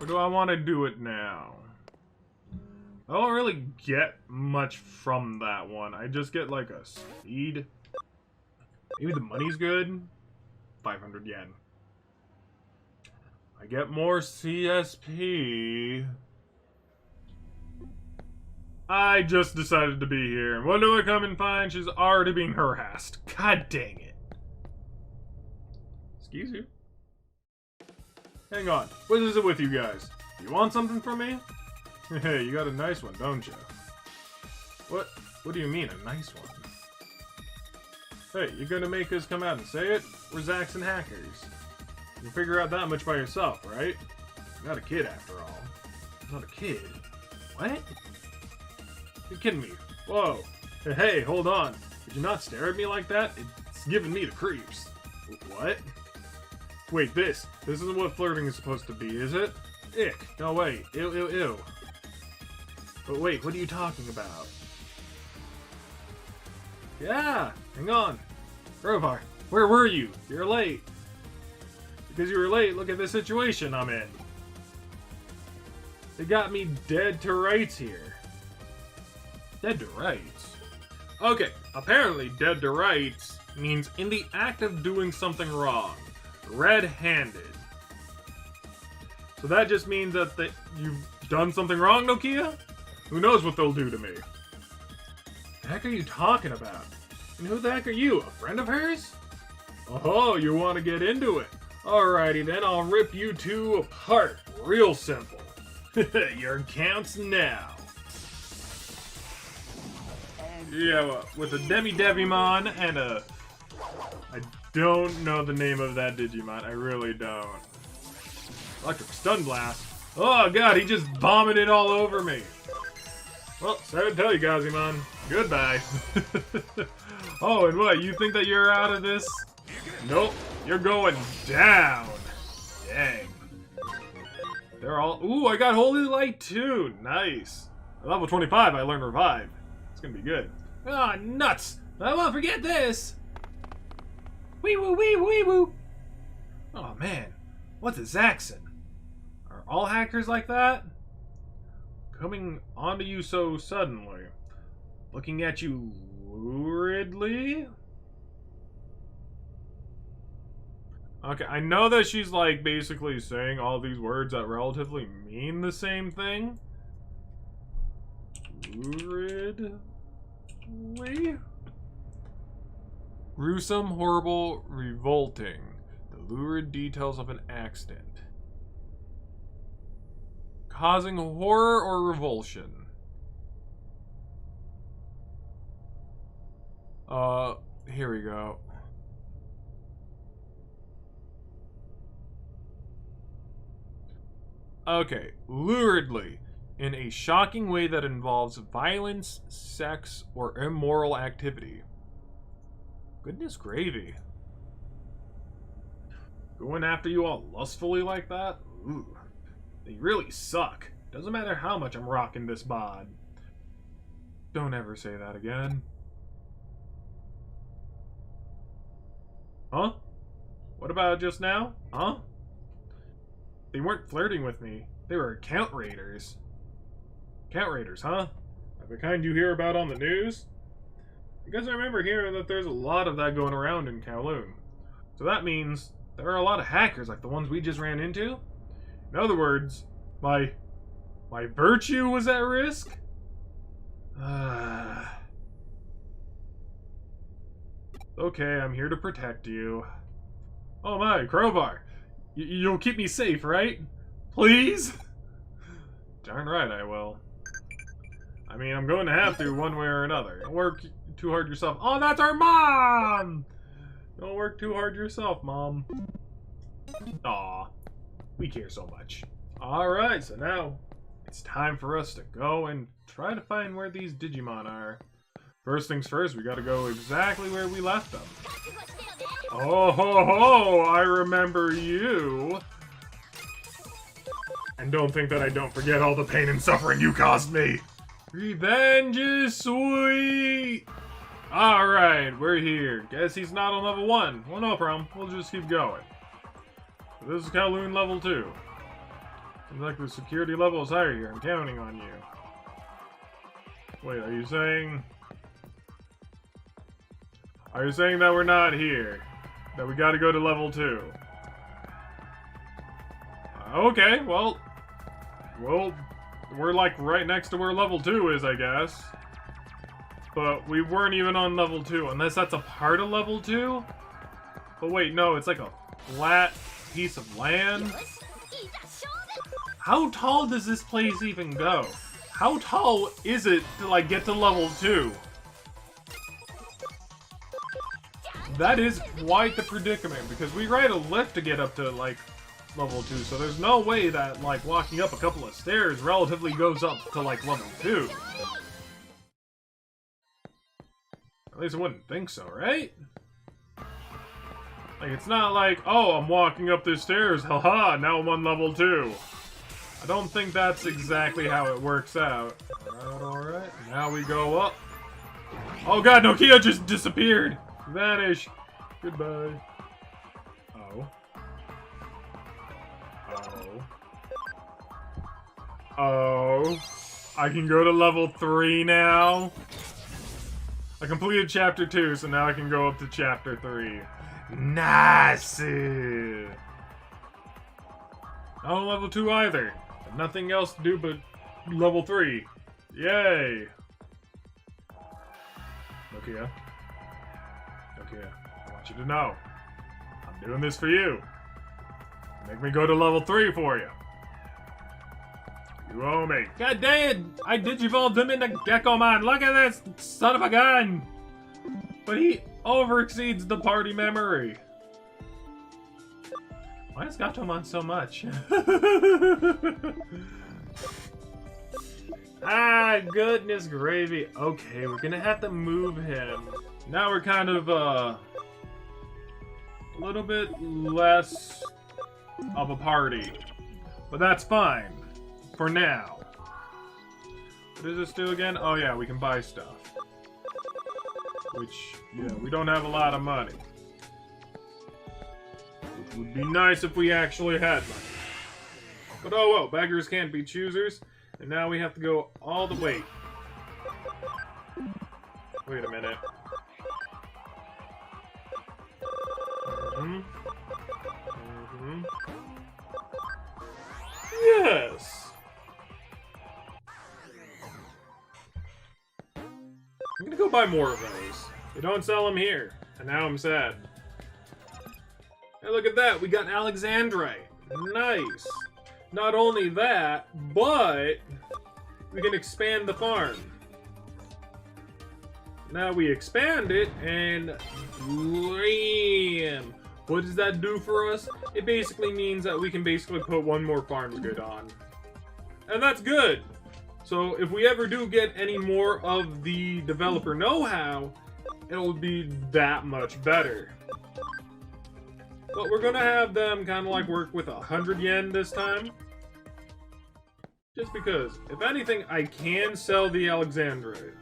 Or do I want to do it now? I don't really get much from that one. I just get like a speed. Maybe the money's good. 500 yen. I get more CSP. I just decided to be here. And what do I come and find? She's already being harassed. God dang it. Excuse you. Hang on. What is it with you guys? You want something from me? Hey, you got a nice one, don't you? What do you mean, a nice one? Hey, you gonna make us come out and say it? We're Zacks and hackers. You figure out that much by yourself, right? You're not a kid after all. Not a kid? What? You're kidding me. Whoa. Hey, hold on. Did you not stare at me like that? It's giving me the creeps. What? Wait, this isn't what flirting is supposed to be, is it? Ick. No, wait. Ew, ew, ew. But wait, what are you talking about? Yeah, hang on. Rovar, where were you? You're late. Because you were late, look at the situation I'm in. They got me dead to rights here. Dead to rights? Okay, apparently dead to rights means in the act of doing something wrong. Red-handed. So that just means that you've done something wrong, Nokia? Who knows what they'll do to me? The heck are you talking about? And who the heck are you, a friend of hers? Oh, you want to get into it? Alrighty then, I'll rip you two apart. Real simple. Your account's now. Yeah, well, with a Devimon and a... I don't know the name of that Digimon. I really don't. Electric Stun Blast. Oh god, he just vomited all over me. Well, sorry to tell you, Gazimon. Goodbye. Oh, and what? You think that you're out of this? Nope. You're going down. Dang. They're all... Ooh, I got Holy Light too. Nice. At level 25, I learned Revive. It's gonna be good. Ah, nuts. I won't forget this. Wee woo, wee woo, wee woo. Oh, man. What's a Zaxxon? Are all hackers like that? Coming onto you so suddenly. Looking at you luridly? Okay, I know that she's like basically saying all these words that relatively mean the same thing. Luridly? Gruesome, horrible, revolting. The lurid details of an accident. Causing horror or revulsion. Here we go. Okay, luridly. In a shocking way that involves violence, sex, or immoral activity. Goodness gravy. Going after you all lustfully like that? Ooh. They really suck. Doesn't matter how much I'm rocking this bod. Don't ever say that again. Huh? What about just now? Huh? They weren't flirting with me. They were account raiders. Account raiders, huh? Like the kind you hear about on the news? Because I remember hearing that there's a lot of that going around in Kowloon. So that means there are a lot of hackers like the ones we just ran into. In other words, my virtue was at risk? Okay, I'm here to protect you. Oh my, crowbar. You'll keep me safe, right? Please? Darn right I will. I mean, I'm going to have to one way or another. Don't work too hard yourself. Oh, that's our mom! Don't work too hard yourself, Mom. Aw, we care so much. Alright, so now it's time for us to go and try to find where these Digimon are. First things first, we gotta go exactly where we left them. Oh ho ho, I remember you. And don't think that I don't forget all the pain and suffering you caused me. Revenge is sweet! Alright, we're here. Guess he's not on level 1. Well, no problem. We'll just keep going. This is Kowloon level 2. Seems like the security level is higher here. I'm counting on you. Wait, are you saying... Are you saying that we're not here? That we gotta go to level 2? Okay, well... Well, we're like right next to where level 2 is, I guess. But we weren't even on level 2, unless that's a part of level 2? But wait, no, it's like a flat piece of land? How tall does this place even go? How tall is it to, like, get to level 2? That is quite the predicament, because we ride a lift to get up to, like, level 2, so there's no way that, like, walking up a couple of stairs relatively goes up to, like, level 2. At least I wouldn't think so, right? Like, it's not like, oh, I'm walking up the stairs, haha, now I'm on level 2. I don't think that's exactly how it works out. Alright, now we go up. Oh god, Nokia just disappeared! Vanish! Goodbye. Oh. Oh. I can go to level 3 now? I completed chapter 2, so now I can go up to chapter 3. Nice! Not on level 2 either. Have nothing else to do but level 3. Yay! Nokia. Nokia, I want you to know. I'm doing this for you. Make me go to level 3 for you. You owe me. God dang it! I digivolved him into Gekkomon. Look at this son of a gun! But he overexceeds the party memory. Why is Gatomon so much? Ah, goodness gravy. Okay, we're gonna have to move him. Now we're kind of, a little bit less of a party. But that's fine. For now. What does this do again? Oh yeah, we can buy stuff. Which, yeah, we don't have a lot of money. Which would be nice if we actually had money. But oh well, beggars can't be choosers. And now we have to go all the way. Wait a minute. Yes! I'm gonna go buy more of those. They don't sell them here. And now I'm sad. Hey, look at that! We got Alexandrite! Nice! Not only that, but we can expand the farm. Now we expand it, and blam! What does that do for us? It basically means that we can basically put one more farm good on. And that's good! So if we ever do get any more of the developer know-how, it'll be that much better. But we're gonna have them kind of like work with 100 yen this time. Just because, if anything, I can sell the Alexandrite.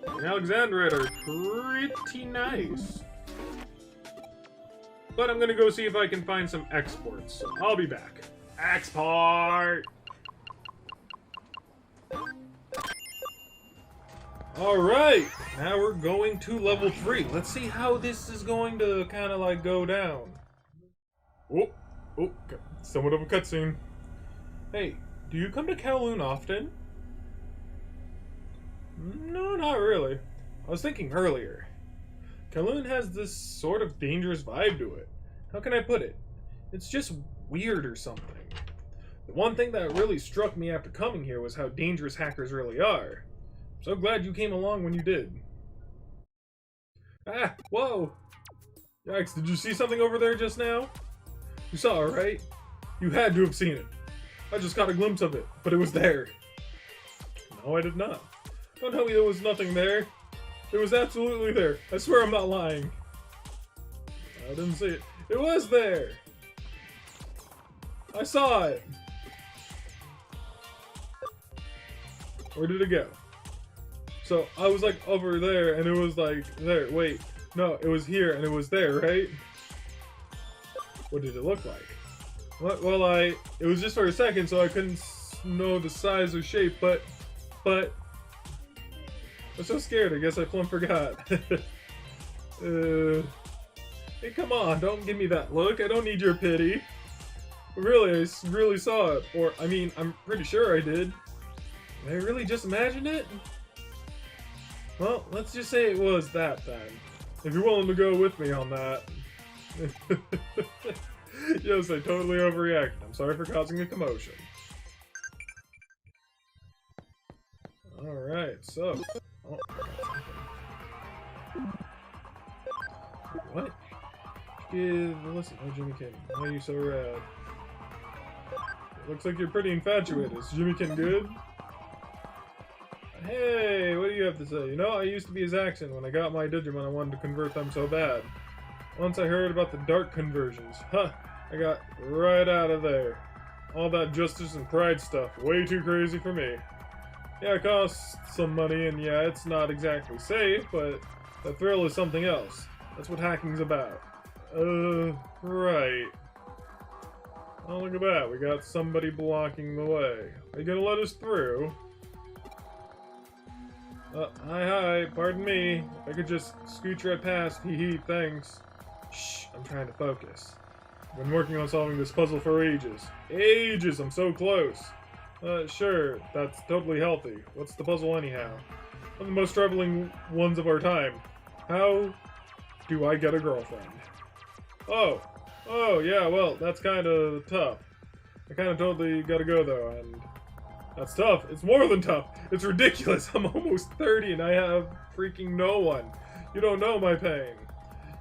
The Alexandrite are pretty nice. But I'm gonna go see if I can find some exports, so I'll be back. Export! Alright, now we're going to level 3. Let's see how this is going to kind of like go down. Oh, somewhat of a cutscene. Hey, do you come to Kowloon often? No, not really. I was thinking earlier. Kowloon has this sort of dangerous vibe to it. How can I put it? It's just weird or something. The one thing that really struck me after coming here was how dangerous hackers really are. I'm so glad you came along when you did. Ah, whoa! Yikes, did you see something over there just now? You saw it, right? You had to have seen it. I just got a glimpse of it, but it was there. No, I did not. Don't tell me there was nothing there. It was absolutely there. I swear I'm not lying. I didn't see it. It was there! I saw it! Where did it go? So, I was like over there, and it was like there. Wait, no, it was here, and it was there, right? What did it look like? What? Well, it was just for a second, so I couldn't know the size or shape, but I'm so scared, I guess I plumb forgot. Hey, come on, don't give me that look, I don't need your pity. Really, I really saw it, or, I mean, I'm pretty sure I did. Did I really just imagine it? Well, let's just say it was that then. If you're willing to go with me on that. Yes, I totally overreacted. I'm sorry for causing a commotion. Alright, so... Oh, what? Listen, oh, Jimmykin, why are you so rad? It looks like you're pretty infatuated. Is Jimmykin good? Hey, what do you have to say? You know, I used to be his accent. When I got my Digimon, I wanted to convert them so bad. Once I heard about the dark conversions, I got right out of there. All that justice and pride stuff, way too crazy for me. Yeah, it costs some money, and yeah, it's not exactly safe, but the thrill is something else. That's what hacking's about. Right. Oh, look at that. We got somebody blocking the way. Are you gonna let us through? Hi, pardon me. If I could just scooch right past, hee, thanks. Shh, I'm trying to focus. I've been working on solving this puzzle for ages. Ages, I'm so close. Sure, that's totally healthy. What's the puzzle anyhow? One of the most troubling ones of our time. How do I get a girlfriend? Oh, yeah, well, that's kind of tough. I kind of totally gotta go, though, and that's tough. It's more than tough. It's ridiculous. I'm almost 30 and I have freaking no one. You don't know my pain.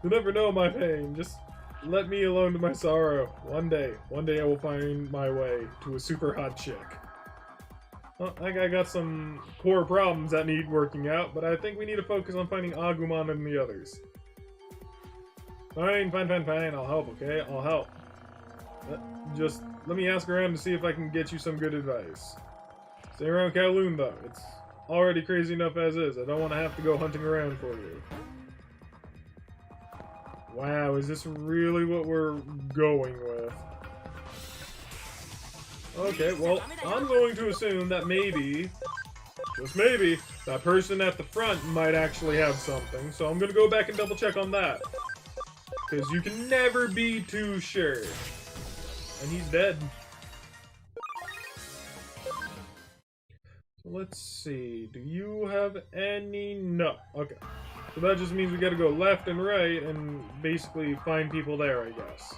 You'll never know my pain. Just let me alone to my sorrow. One day I will find my way to a super hot chick. Well, I got some core problems that need working out, but I think we need to focus on finding Agumon and the others. Fine. I'll help, okay? I'll help. Just let me ask around to see if I can get you some good advice. Stay around Kowloon, though. It's already crazy enough as is. I don't want to have to go hunting around for you. Wow, is this really what we're going with? Okay, well, I'm going to assume that maybe, just maybe, that person at the front might actually have something. So I'm going to go back and double check on that. Because you can never be too sure. And he's dead. Let's see, do you have any? No. Okay. So that just means we gotta go left and right and basically find people there, I guess.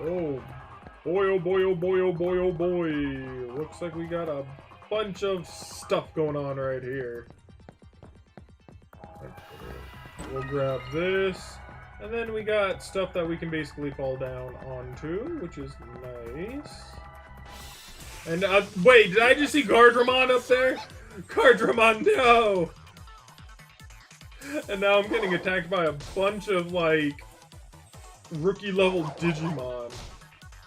Oh boy, oh boy, oh boy, oh boy, oh boy. Looks like we got a bunch of stuff going on right here. We'll grab this. And then we got stuff that we can basically fall down onto, which is nice. And, wait, did I just see Gardramon up there? Gardramon, no! And now I'm getting attacked by a bunch of, like, rookie-level Digimon.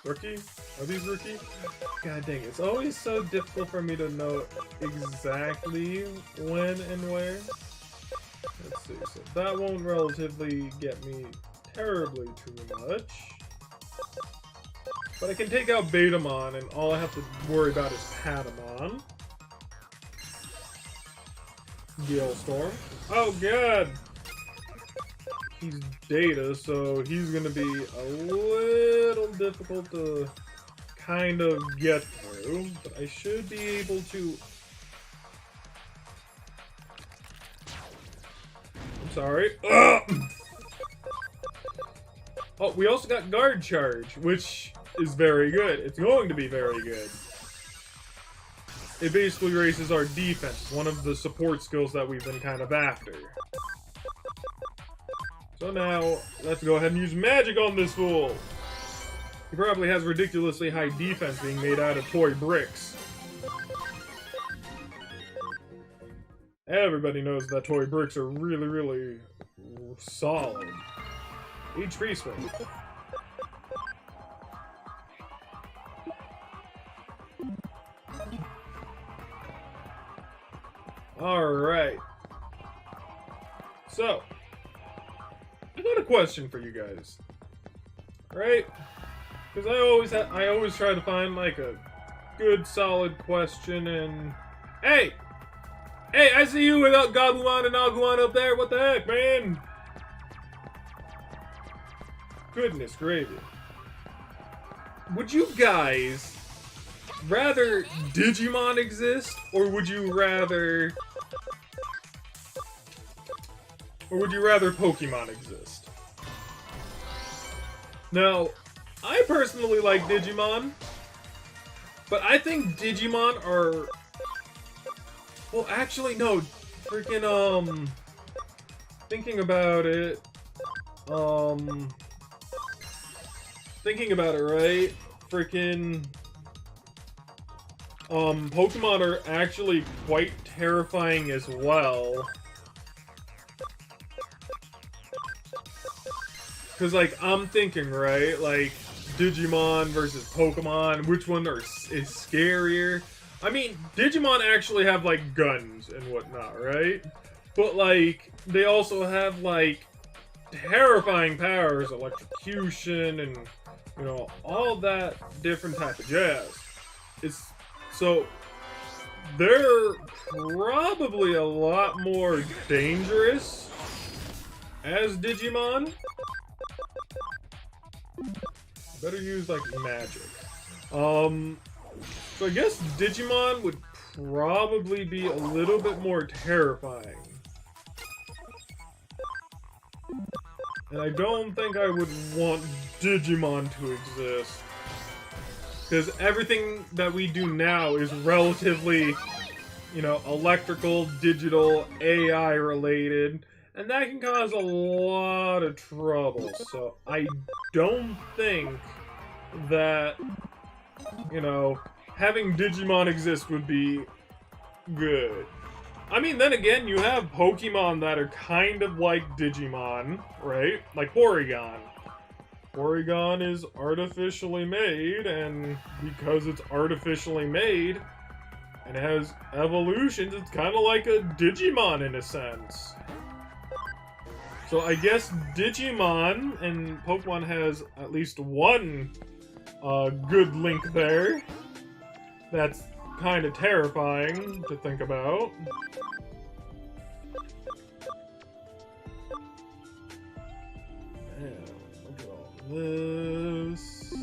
Rookie? Are these rookie? God dang it, it's always so difficult for me to know exactly when and where. Let's see, so that won't relatively get me terribly too much. But I can take out Betamon, and all I have to worry about is Patamon. Gale Storm. Oh god! He's Data, so he's gonna be a little difficult to kind of get through, but I should be able to... I'm sorry. Ugh! Oh, we also got Guard Charge, which is very good. It's going to be very good. It basically raises our defense, one of the support skills that we've been kind of after. So now, let's go ahead and use magic on this fool! He probably has ridiculously high defense being made out of toy bricks. Everybody knows that toy bricks are really, really solid. HP swing. Alright. So, I got a question for you guys. Right? Because I always try to find like a good solid question and... Hey! Hey, I see you without Gabumon and Agumon up there, what the heck, man? Goodness gravy. Would you guys rather Digimon exist, or would you rather Pokemon exist? Now, I personally like Digimon, but I think Digimon are... Well, actually, no. Freaking, thinking about it, right? Freaking, Pokemon are actually quite terrifying as well. Cause, like, I'm thinking, right? Like, Digimon versus Pokemon, which one is scarier? I mean, Digimon actually have, like, guns and whatnot, right? But, like, they also have, like, terrifying powers, electrocution, and, you know, all that different type of jazz. So, they're probably a lot more dangerous as Digimon. Better use, like, magic. So I guess Digimon would probably be a little bit more terrifying. And I don't think I would want Digimon to exist. Because everything that we do now is relatively, you know, electrical, digital, AI related. And that can cause a lot of trouble. So I don't think that, you know, having Digimon exist would be good. I mean, then again, you have Pokemon that are kind of like Digimon, right? Like Porygon. Porygon is artificially made, and because it's artificially made, and it has evolutions, it's kind of like a Digimon in a sense. So I guess Digimon and Pokemon has at least one good link there. That's kind of terrifying to think about. Man, look at all this.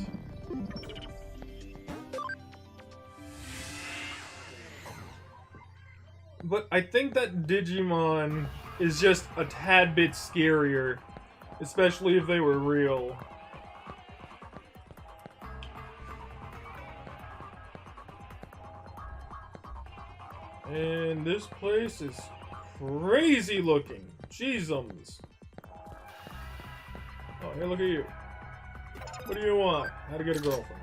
But I think that Digimon is just a tad bit scarier, especially if they were real. And this place is crazy looking. Jeezums. Oh, hey, look at you. What do you want? How to get a girlfriend?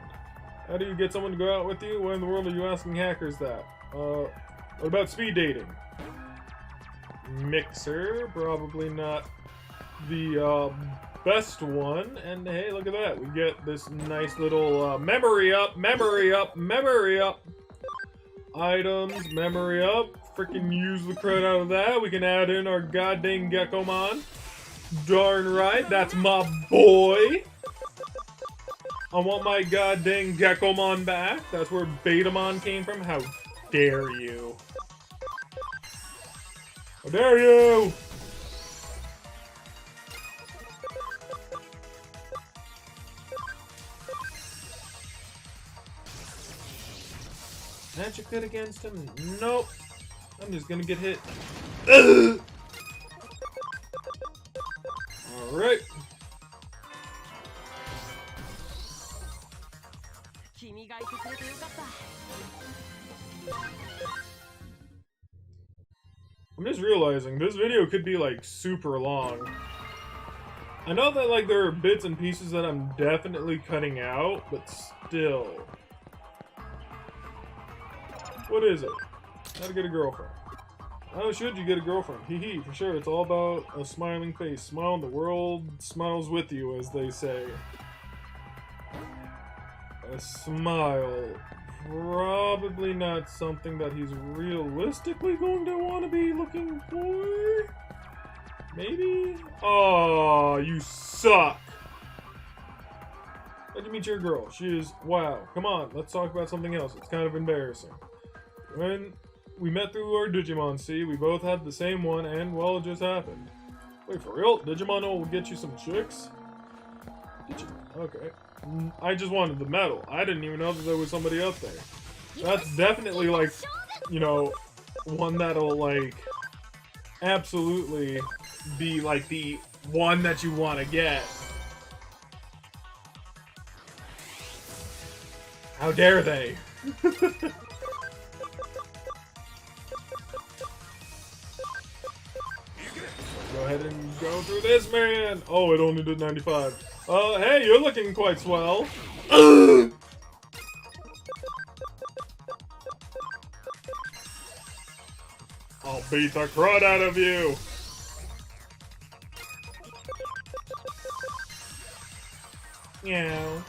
How do you get someone to go out with you? Why in the world are you asking hackers that? What about speed dating? Mixer, probably not the best one. And hey, look at that. We get this nice little memory up. Items, memory up, freaking use the credit out of that. We can add in our goddamn Gekkomon. Darn right, that's my boy. I want my goddamn Gekkomon back. That's where Betamon came from. How dare you? How dare you! Magic good against him? Nope. I'm just gonna get hit. Alright. I'm just realizing this video could be like super long. I know that like there are bits and pieces that I'm definitely cutting out, but still. What is it? How to get a girlfriend. How should you get a girlfriend? Hee hee, for sure. It's all about a smiling face. Smile and the world smiles with you, as they say. A smile. Probably not something that he's realistically going to want to be looking for. Maybe? Oh, you suck. How'd you meet your girl? She is... Wow. Come on, let's talk about something else. It's kind of embarrassing. When we met through our Digimon Sea, we both had the same one, and, well, it just happened. Wait, for real? Digimon will get you some chicks? Digimon, okay. I just wanted the medal. I didn't even know that there was somebody up there. That's definitely, like, you know, one that'll, like, absolutely be, like, the one that you want to get. How dare they? Go ahead and go through this, man. Oh, it only did 95. Hey, you're looking quite swell. I'll beat the crud out of you. Meow.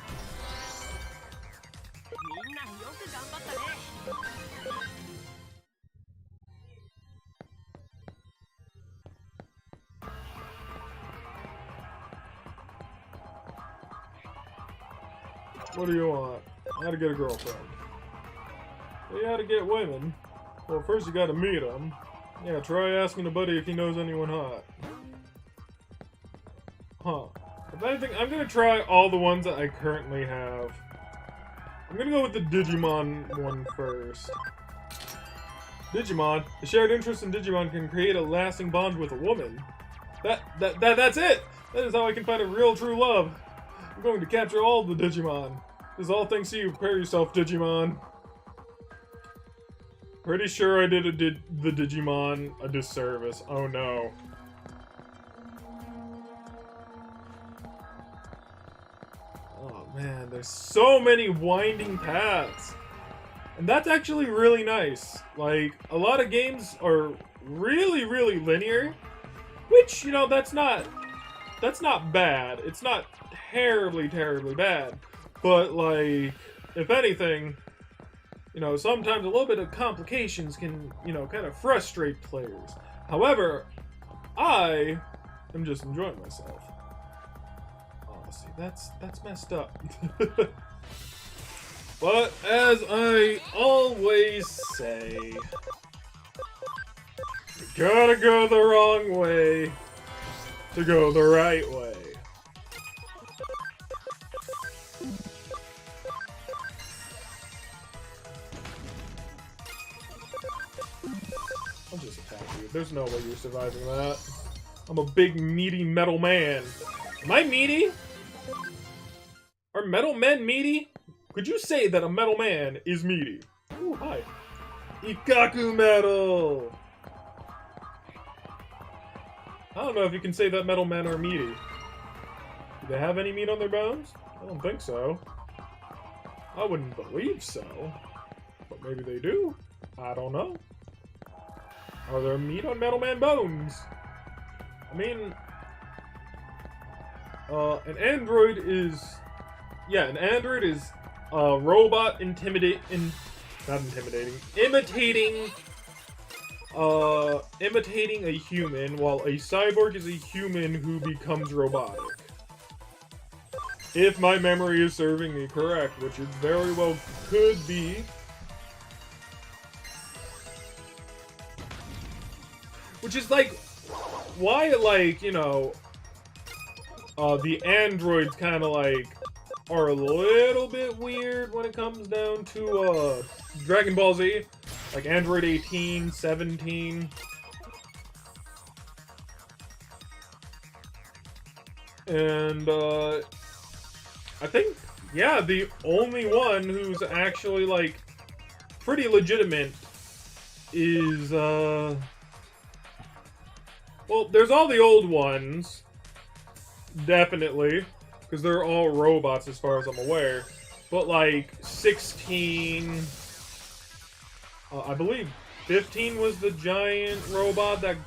What do you want? How to get a girlfriend. Well, you how to get women. Well, first you gotta meet them. Yeah, try asking a buddy if he knows anyone hot. Huh. If anything, I'm gonna try all the ones that I currently have. I'm gonna go with the Digimon one first. Digimon. A shared interest in Digimon can create a lasting bond with a woman. That's it! That is how I can find a real true love. I'm going to capture all the Digimon. This is all thanks to you. Prepare yourself, Digimon. Pretty sure I did the Digimon a disservice. Oh no. Oh man, there's so many winding paths. And that's actually really nice. Like, a lot of games are really, really linear. Which, you know, that's not bad. It's not terribly, terribly bad. But, like, if anything, you know, sometimes a little bit of complications can, you know, kind of frustrate players. However, I am just enjoying myself. Oh, see, that's messed up. But, as I always say, you gotta go the wrong way to go the right way. I'll just attack you. There's no way you're surviving that. I'm a big, meaty metal man. Am I meaty? Are metal men meaty? Could you say that a metal man is meaty? Ooh, hi. Ikaku metal! I don't know if you can say that metal men are meaty. Do they have any meat on their bones? I don't think so. I wouldn't believe so. But maybe they do. I don't know. Are there meat on Metal Man bones? I mean, an android is... Yeah, an android is a robot imitating a human, while a cyborg is a human who becomes robotic. If my memory is serving me correct, which it very well could be. Which is like, why, like, you know, the androids kind of like are a little bit weird when it comes down to Dragon Ball Z. Like Android 18, 17. And I think, yeah, the only one who's actually like pretty legitimate is well, there's all the old ones, definitely, because they're all robots as far as I'm aware. But like 16, I believe 15 was the giant robot that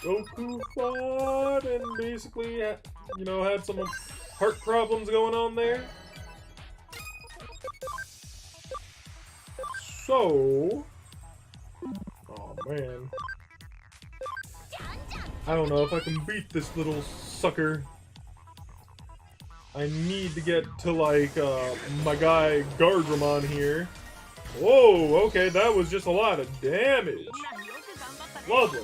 Goku fought and basically, you know, had some heart problems going on there. So, oh man, I don't know if I can beat this little sucker. I need to get to like my guy Gardramon here. Whoa, okay, that was just a lot of damage. Lovely.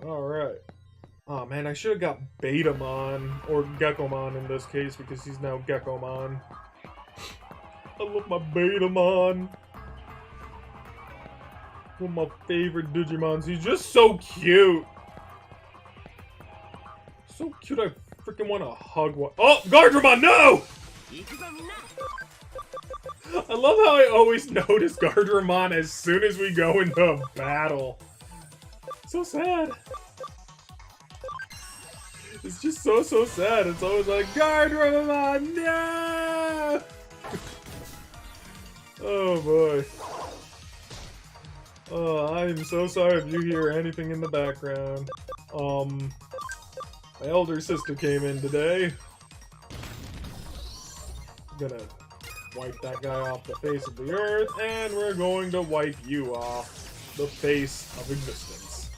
Alright. Oh man, I should have got Betamon, or Gekomon in this case, because he's now Gekomon. I love my Betamon. One of my favorite Digimons. He's just so cute. So cute, I freaking want to hug one. Oh, Gardramon, no! I love how I always notice Gardramon as soon as we go into a battle. So sad. It's just so sad. It's always like, Gardramon, no! Oh boy. Oh, I am so sorry if you hear anything in the background. My elder sister came in today. I'm gonna wipe that guy off the face of the earth, and we're going to wipe you off the face of existence.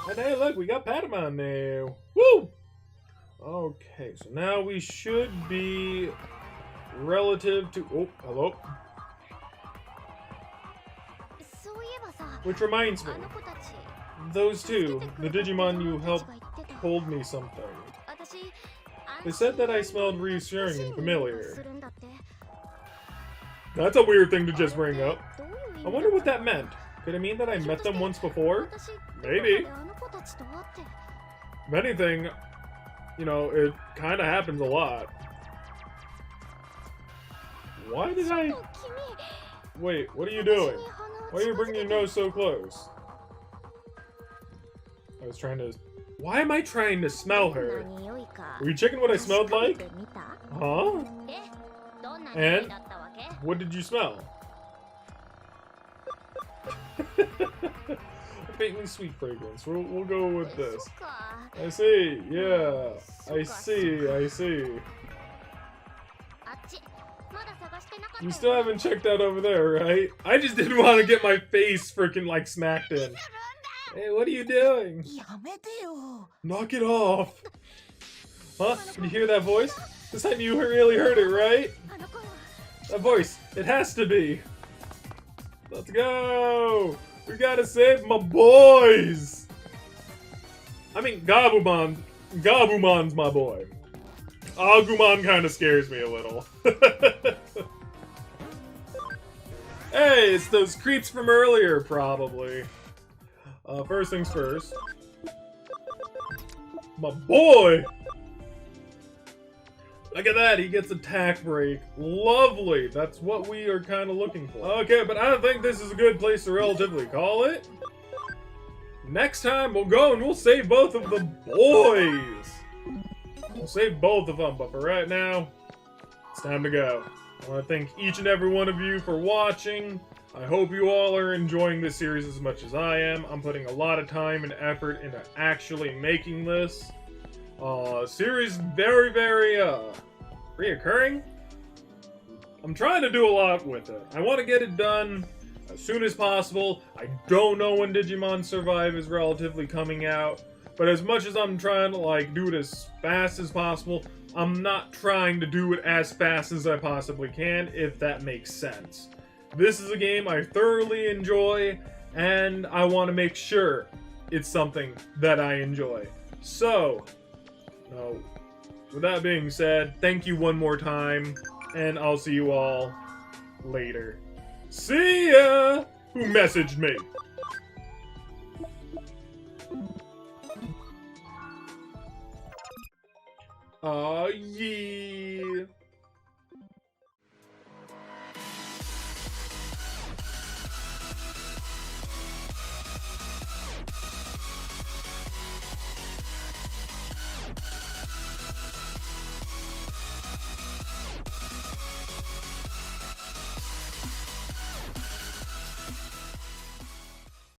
And hey, look, we got Patamon now. Woo! Okay, so now we should be relative to... Oh, hello. Which reminds me, those two, the Digimon you helped, told me something. They said that I smelled reassuring and familiar. That's a weird thing to just bring up. I wonder what that meant. Could it mean that I met them once before? Maybe. If anything, you know, it kind of happens a lot. Why did I... Wait, what are you doing? Why are you bringing your nose so close? I was trying to... Why am I trying to smell her? Were you checking what I smelled like? Huh? And? What did you smell? A faintly sweet fragrance. We'll go with this. I see. Yeah. I see. You still haven't checked out over there, right? I just didn't want to get my face freaking like smacked in. Hey, what are you doing? Knock it off. Huh? Can you hear that voice? This time you really heard it, right? That voice. It has to be. Let's go. We gotta save my boys. I mean, Gabumon's my boy. Agumon kind of scares me a little. Hey, it's those creeps from earlier, probably. First things first. My boy! Look at that, he gets attack break. Lovely, that's what we are kind of looking for. Okay, but I don't think this is a good place to relatively call it. Next time, we'll go and we'll save both of the boys. We'll save both of them, but for right now, it's time to go. I want to thank each and every one of you for watching. I hope you all are enjoying this series as much as I am. I'm putting a lot of time and effort into actually making this. Series very, very, reoccurring. I'm trying to do a lot with it. I want to get it done as soon as possible. I don't know when Digimon Survive is relatively coming out, but as much as I'm trying to, like, do it as fast as possible, I'm not trying to do it as fast as I possibly can, if that makes sense. This is a game I thoroughly enjoy, and I want to make sure it's something that I enjoy. So, with that being said, thank you one more time, and I'll see you all later. See ya! Who messaged me? Aw, yeah.